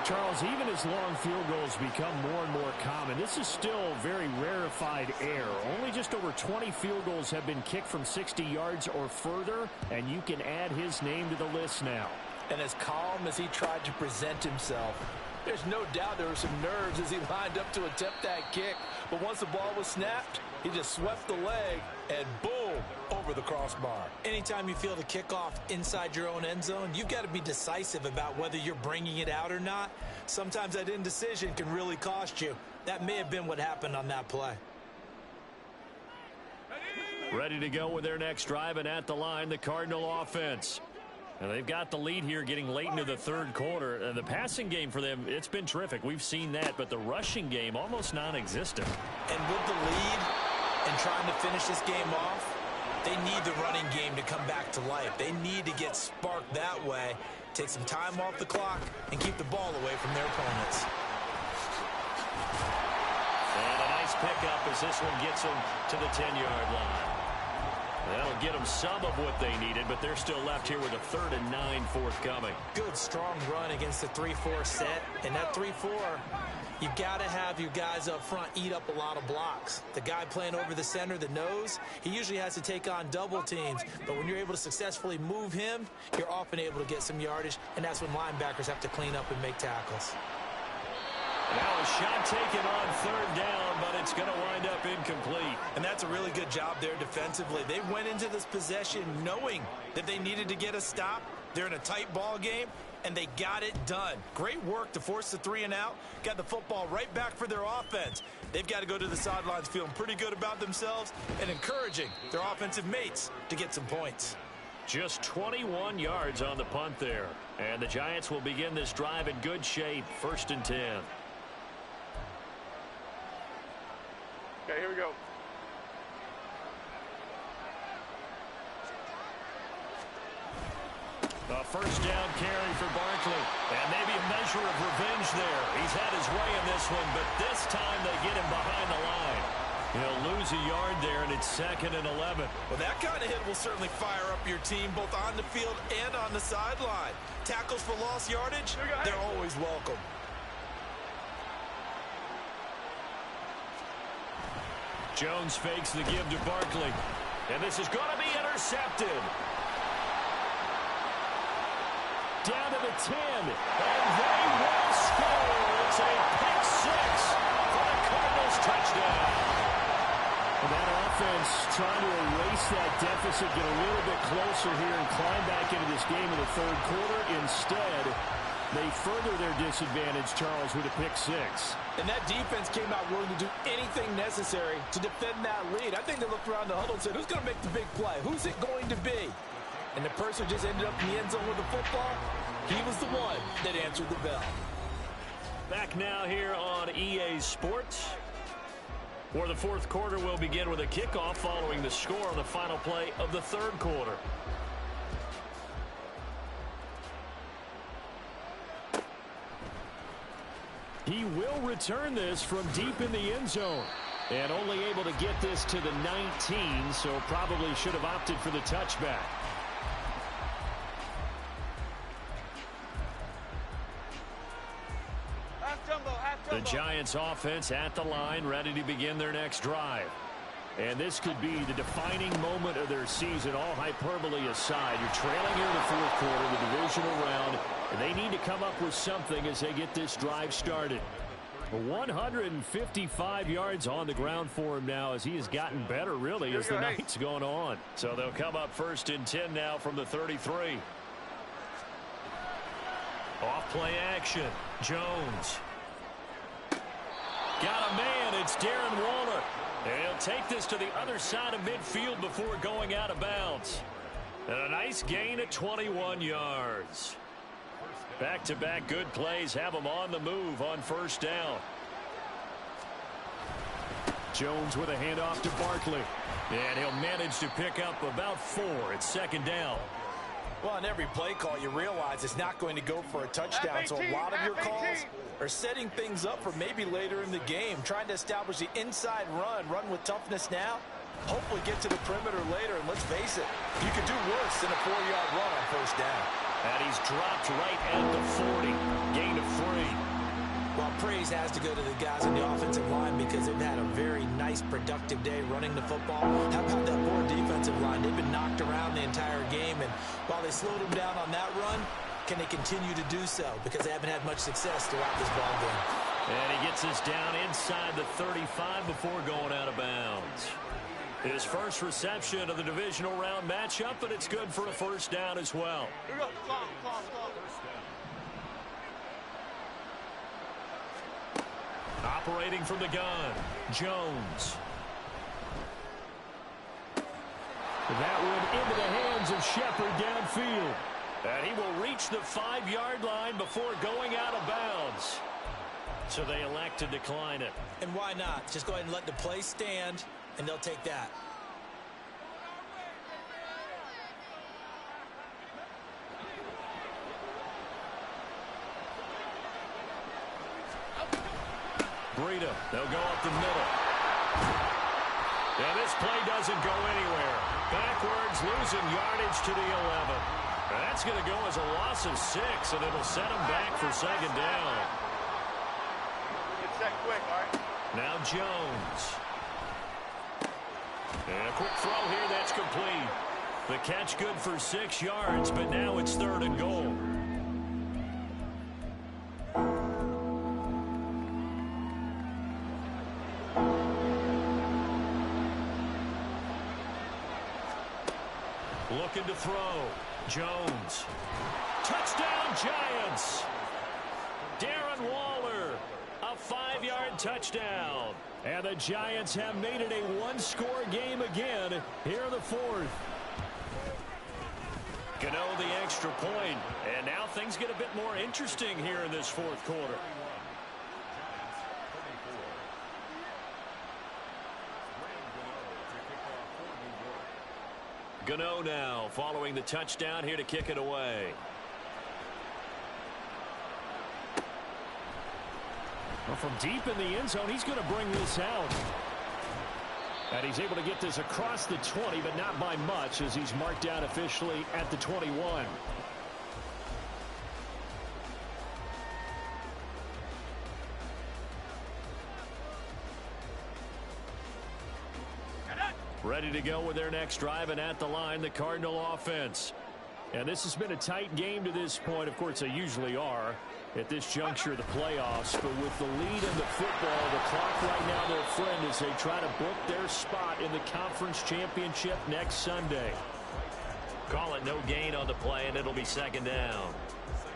Charles, even as long field goals become more and more common, this is still very rarefied air. Only just over 20 field goals have been kicked from 60 yards or further, and you can add his name to the list now. And as calm as he tried to present himself, there's no doubt there were some nerves as he lined up to attempt that kick. But once the ball was snapped, he just swept the leg and boom, over the crossbar. Anytime you feel the kickoff inside your own end zone, you've got to be decisive about whether you're bringing it out or not. Sometimes that indecision can really cost you. That may have been what happened on that play. Ready to go with their next drive, and at the line, the Cardinal offense. And they've got the lead here getting late into the 3rd quarter. And the passing game for them, it's been terrific. We've seen that, but the rushing game almost non-existent. And with the lead and trying to finish this game off, they need the running game to come back to life. They need to get sparked that way, take some time off the clock, and keep the ball away from their opponents. And a nice pickup as this one gets them to the 10-yard line. That'll get them some of what they needed, but they're still left here with a 3rd and 9 forthcoming. Good, strong run against the 3-4 set. And that 3-4, you've got to have your guys up front eat up a lot of blocks. The guy playing over the center, the nose, he usually has to take on double teams. But when you're able to successfully move him, you're often able to get some yardage, and that's when linebackers have to clean up and make tackles. Now a shot taken on 3rd down, but it's going to wind up incomplete. And that's a really good job there defensively. They went into this possession knowing that they needed to get a stop. They're in a tight ball game, and they got it done. Great work to force the 3 and out. Got the football right back for their offense. They've got to go to the sidelines feeling pretty good about themselves and encouraging their offensive mates to get some points. Just 21 yards on the punt there. And the Giants will begin this drive in good shape. 1st and 10. Okay, here we go. A 1st down carry for Barkley. And maybe a measure of revenge there. He's had his way in this one, but this time they get him behind the line. He'll lose a yard there, and it's 2nd and 11. Well, that kind of hit will certainly fire up your team both on the field and on the sideline. Tackles for lost yardage, they're always welcome. Jones fakes the give to Barkley. And this is going to be intercepted. Down to the 10. And they will score. It's a pick 6 for the Cardinals touchdown. And that offense trying to erase that deficit, get a little bit closer here and climb back into this game in the 3rd quarter. Instead, they further their disadvantage, Charles, with a pick 6. And that defense came out willing to do anything necessary to defend that lead. I think they looked around the huddle and said, who's going to make the big play? Who's it going to be? And the person who just ended up in the end zone with the football, he was the one that answered the bell. Back now here on EA Sports, where the 4th quarter will begin with a kickoff following the score on the final play of the 3rd quarter. He will return this from deep in the end zone. And only able to get this to the 19, so probably should have opted for the touchback. The Giants offense at the line, ready to begin their next drive. And this could be the defining moment of their season, all hyperbole aside. You're trailing here in the 4th quarter, the divisional round, and they need to come up with something as they get this drive started. 155 yards on the ground for him now as he has gotten better, really, as the night's going on. So they'll come up 1st and 10 now from the 33. Off play action. Jones. Got a man. It's Darren Waller. And he'll take this to the other side of midfield before going out of bounds. And a nice gain at 21 yards. Back-to-back good plays have them on the move on 1st down. Jones with a handoff to Barkley. And he'll manage to pick up about 4 at 2nd down. Well, on every play call, you realize it's not going to go for a touchdown. So a lot of your calls are setting things up for maybe later in the game, trying to establish the inside run with toughness now. Hopefully get to the perimeter later, and let's face it, you could do worse than a 4-yard run on 1st down. And he's dropped right at the 40. Gain of 3. Well, praise has to go to the guys on the offensive line because they've had a very nice, productive day running the football. How about that poor defensive line? They've been knocked around the entire game, and while they slowed them down on that run, can they continue to do so? Because they haven't had much success throughout this ball game. And he gets us down inside the 35 before going out of bounds. His first reception of the divisional round matchup, but it's good for a 1st down as well. Here we go. Clock. Operating from the gun, Jones. That one into the hands of Shepard downfield. And he will reach the 5-yard line before going out of bounds. So they elect to decline it. And why not? Just go ahead and let the play stand, and they'll take that. Breida, they'll go up the middle. And this play doesn't go anywhere. Backwards, losing yardage to the 11. That's going to go as a loss of 6, and it'll set him back for second down. Get set quick, all right? Now Jones. And a quick throw here, that's complete. The catch good for 6 yards, but now it's 3rd and goal. Looking to throw. Jones. Touchdown, Giants. Darren Waller. A 5-yard touchdown. And the Giants have made it a one-score game again here in the 4th. Gano the extra point. And now things get a bit more interesting here in this 4th quarter. Gano now following the touchdown here to kick it away. Well, from deep in the end zone, he's going to bring this out. And he's able to get this across the 20, but not by much, as he's marked out officially at the 21. Ready to go with their next drive, and at the line, the Cardinal offense. And this has been a tight game to this point. Of course, they usually are at this juncture of the playoffs. But with the lead in the football, the clock right now, their friend, as they try to book their spot in the conference championship next Sunday. Call it no gain on the play, and it'll be second down.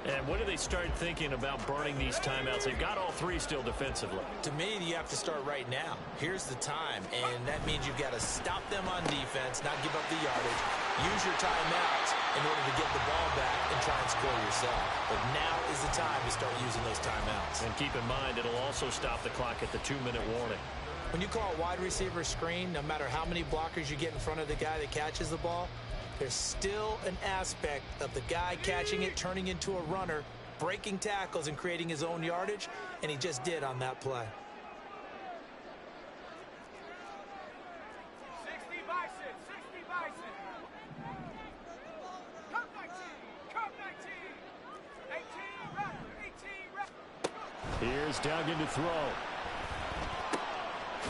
And when do they start thinking about burning these timeouts? They've got all 3 still defensively. To me, you have to start right now. Here's the time, and that means you've got to stop them on defense, not give up the yardage. Use your timeouts in order to get the ball back and try and score yourself. But now is the time to start using those timeouts. And keep in mind, it'll also stop the clock at the 2-minute warning. When you call a wide receiver screen, no matter how many blockers you get in front of the guy that catches the ball, there's still an aspect of the guy catching it, turning into a runner, breaking tackles and creating his own yardage, and he just did on that play. 60 Bison, 60 Bison. Come 19, come 19. 18 Raptor, 18 Raptor. Here's Duggan to throw.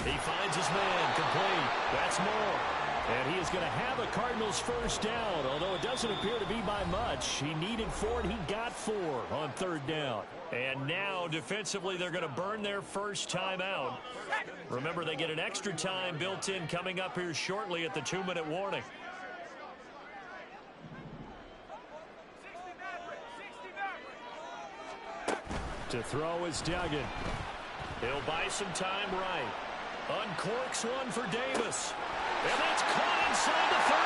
He finds his man, complete. That's more. And he is going to have a Cardinals first down, although it doesn't appear to be by much. He needed 4, and he got 4 on 3rd down. And now, defensively, they're going to burn their first time out. Remember, they get an extra time built in coming up here shortly at the 2-minute warning. 60 Maverick, 60 Maverick. To throw is Duggan. He'll buy some time right. Uncorks one for Davis. And that's caught inside the 35.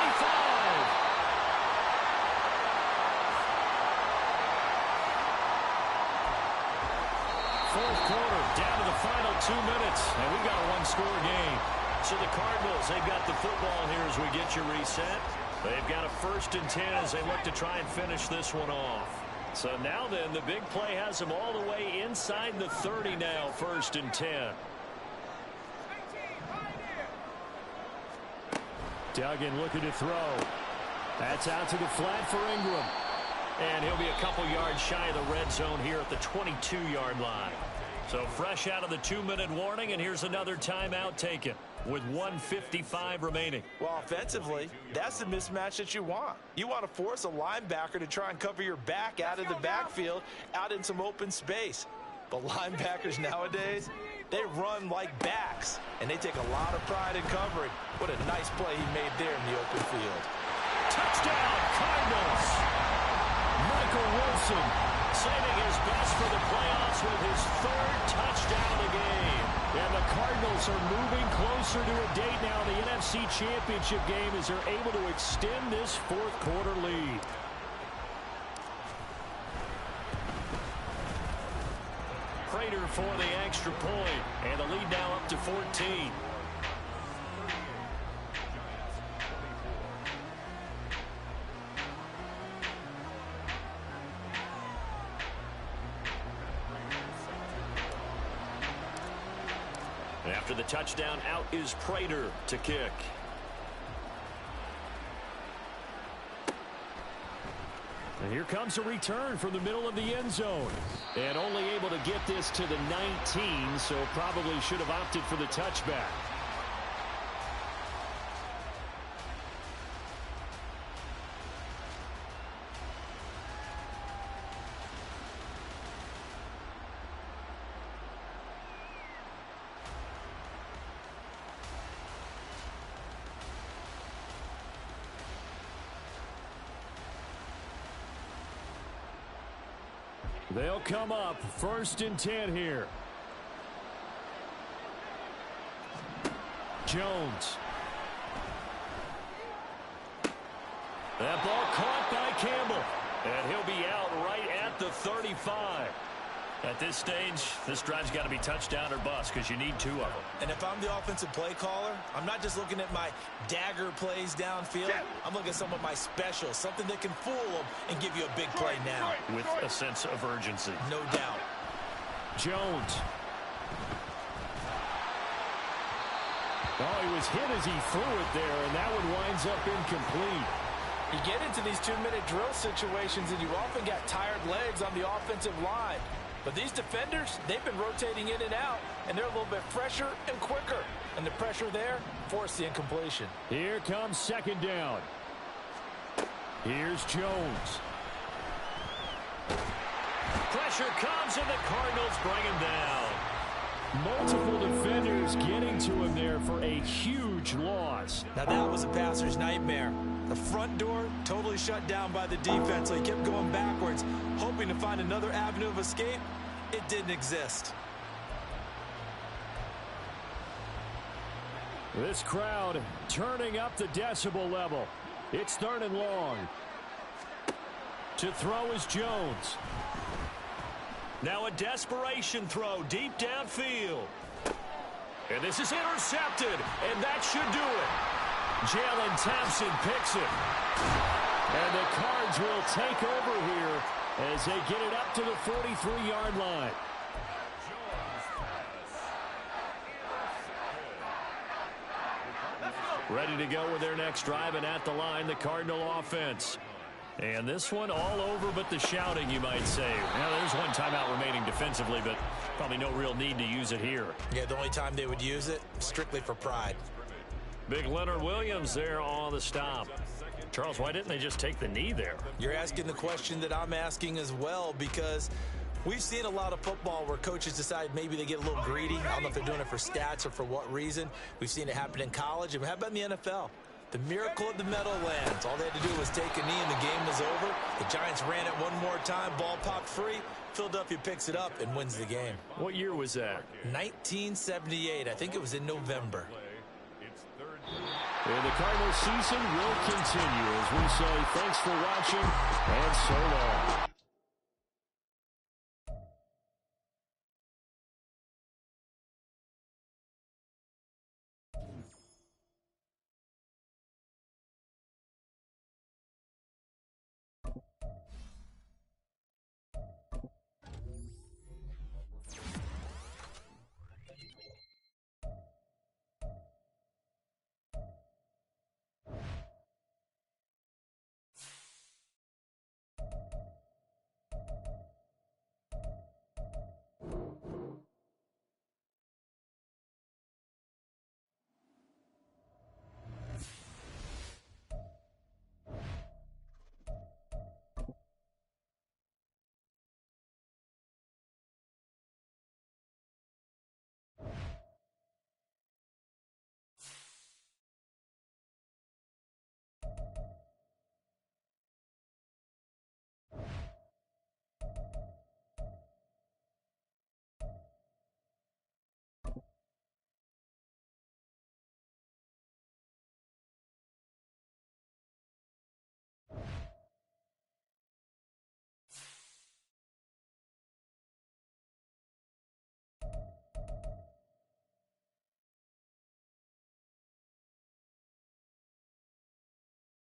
Fourth quarter, down to the final 2 minutes, and we've got a one-score game. So the Cardinals, they've got the football here as we get you reset. They've got a 1st and 10 as they look to try and finish this one off. So now then, the big play has them all the way inside the 30 now, 1st and 10. Duggan looking to throw. That's out to the flat for Ingram. And he'll be a couple yards shy of the red zone here at the 22-yard line. So fresh out of the 2-minute warning, and here's another timeout taken with 1:55 remaining. Well, offensively, that's the mismatch that you want. You want to force a linebacker to try and cover your back out of the backfield, out in some open space. But linebackers nowadays, they run like backs, and they take a lot of pride in covering. What a nice play he made there in the open field. Touchdown, Cardinals! Michael Wilson saving his best for the playoffs with his 3rd touchdown of the game. And the Cardinals are moving closer to a date now in the NFC Championship game as they're able to extend this 4th quarter lead. Prater for the extra point, and the lead now up to 14. After the touchdown, out is Prater to kick. And here comes a return from the middle of the end zone. And only able to get this to the 19, so probably should have opted for the touchback. They'll come up 1st and 10 here. Jones. That ball caught by Campbell. And he'll be out right at the 35. At this stage, this drive's got to be touchdown or bust because you need 2 of them. And if I'm the offensive play caller, I'm not just looking at my dagger plays downfield. I'm looking at some of my specials, something that can fool them and give you a big play now. With a sense of urgency. No doubt. Jones. Oh, he was hit as he threw it there, and that one winds up incomplete. You get into these 2-minute drill situations, and you often got tired legs on the offensive line. But these defenders, they've been rotating in and out, and they're a little bit fresher and quicker. And the pressure there forced the incompletion. Here comes 2nd down. Here's Jones. Pressure comes, and the Cardinals bring him down. Multiple defenders getting to him there for a huge loss. Now that was a passer's nightmare. The front door totally shut down by the defense, so he kept going backwards, hoping to find another avenue of escape. It didn't exist. This crowd turning up the decibel level. It's 3rd and long. To throw is Jones. Now a desperation throw deep downfield. And this is intercepted, and that should do it. Jalen Thompson picks it. And the Cards will take over here as they get it up to the 43-yard line. Ready to go with their next drive, and at the line, the Cardinal offense. And this one all over but the shouting, you might say. Now, there's one timeout remaining defensively, but probably no real need to use it here. Yeah, the only time they would use it, strictly for pride. Big Leonard Williams there on the stop. Charles, why didn't they just take the knee there? You're asking the question that I'm asking as well, because we've seen a lot of football where coaches decide maybe they get a little greedy. I don't know if they're doing it for stats or for what reason. We've seen it happen in college, and how about in the NFL? The miracle at the Meadowlands. All they had to do was take a knee and the game was over. The Giants ran it one more time. Ball popped free. Philadelphia picks it up and wins the game. What year was that? 1978. I think it was in November. And the Cardinals season will continue as we say thanks for watching and so long.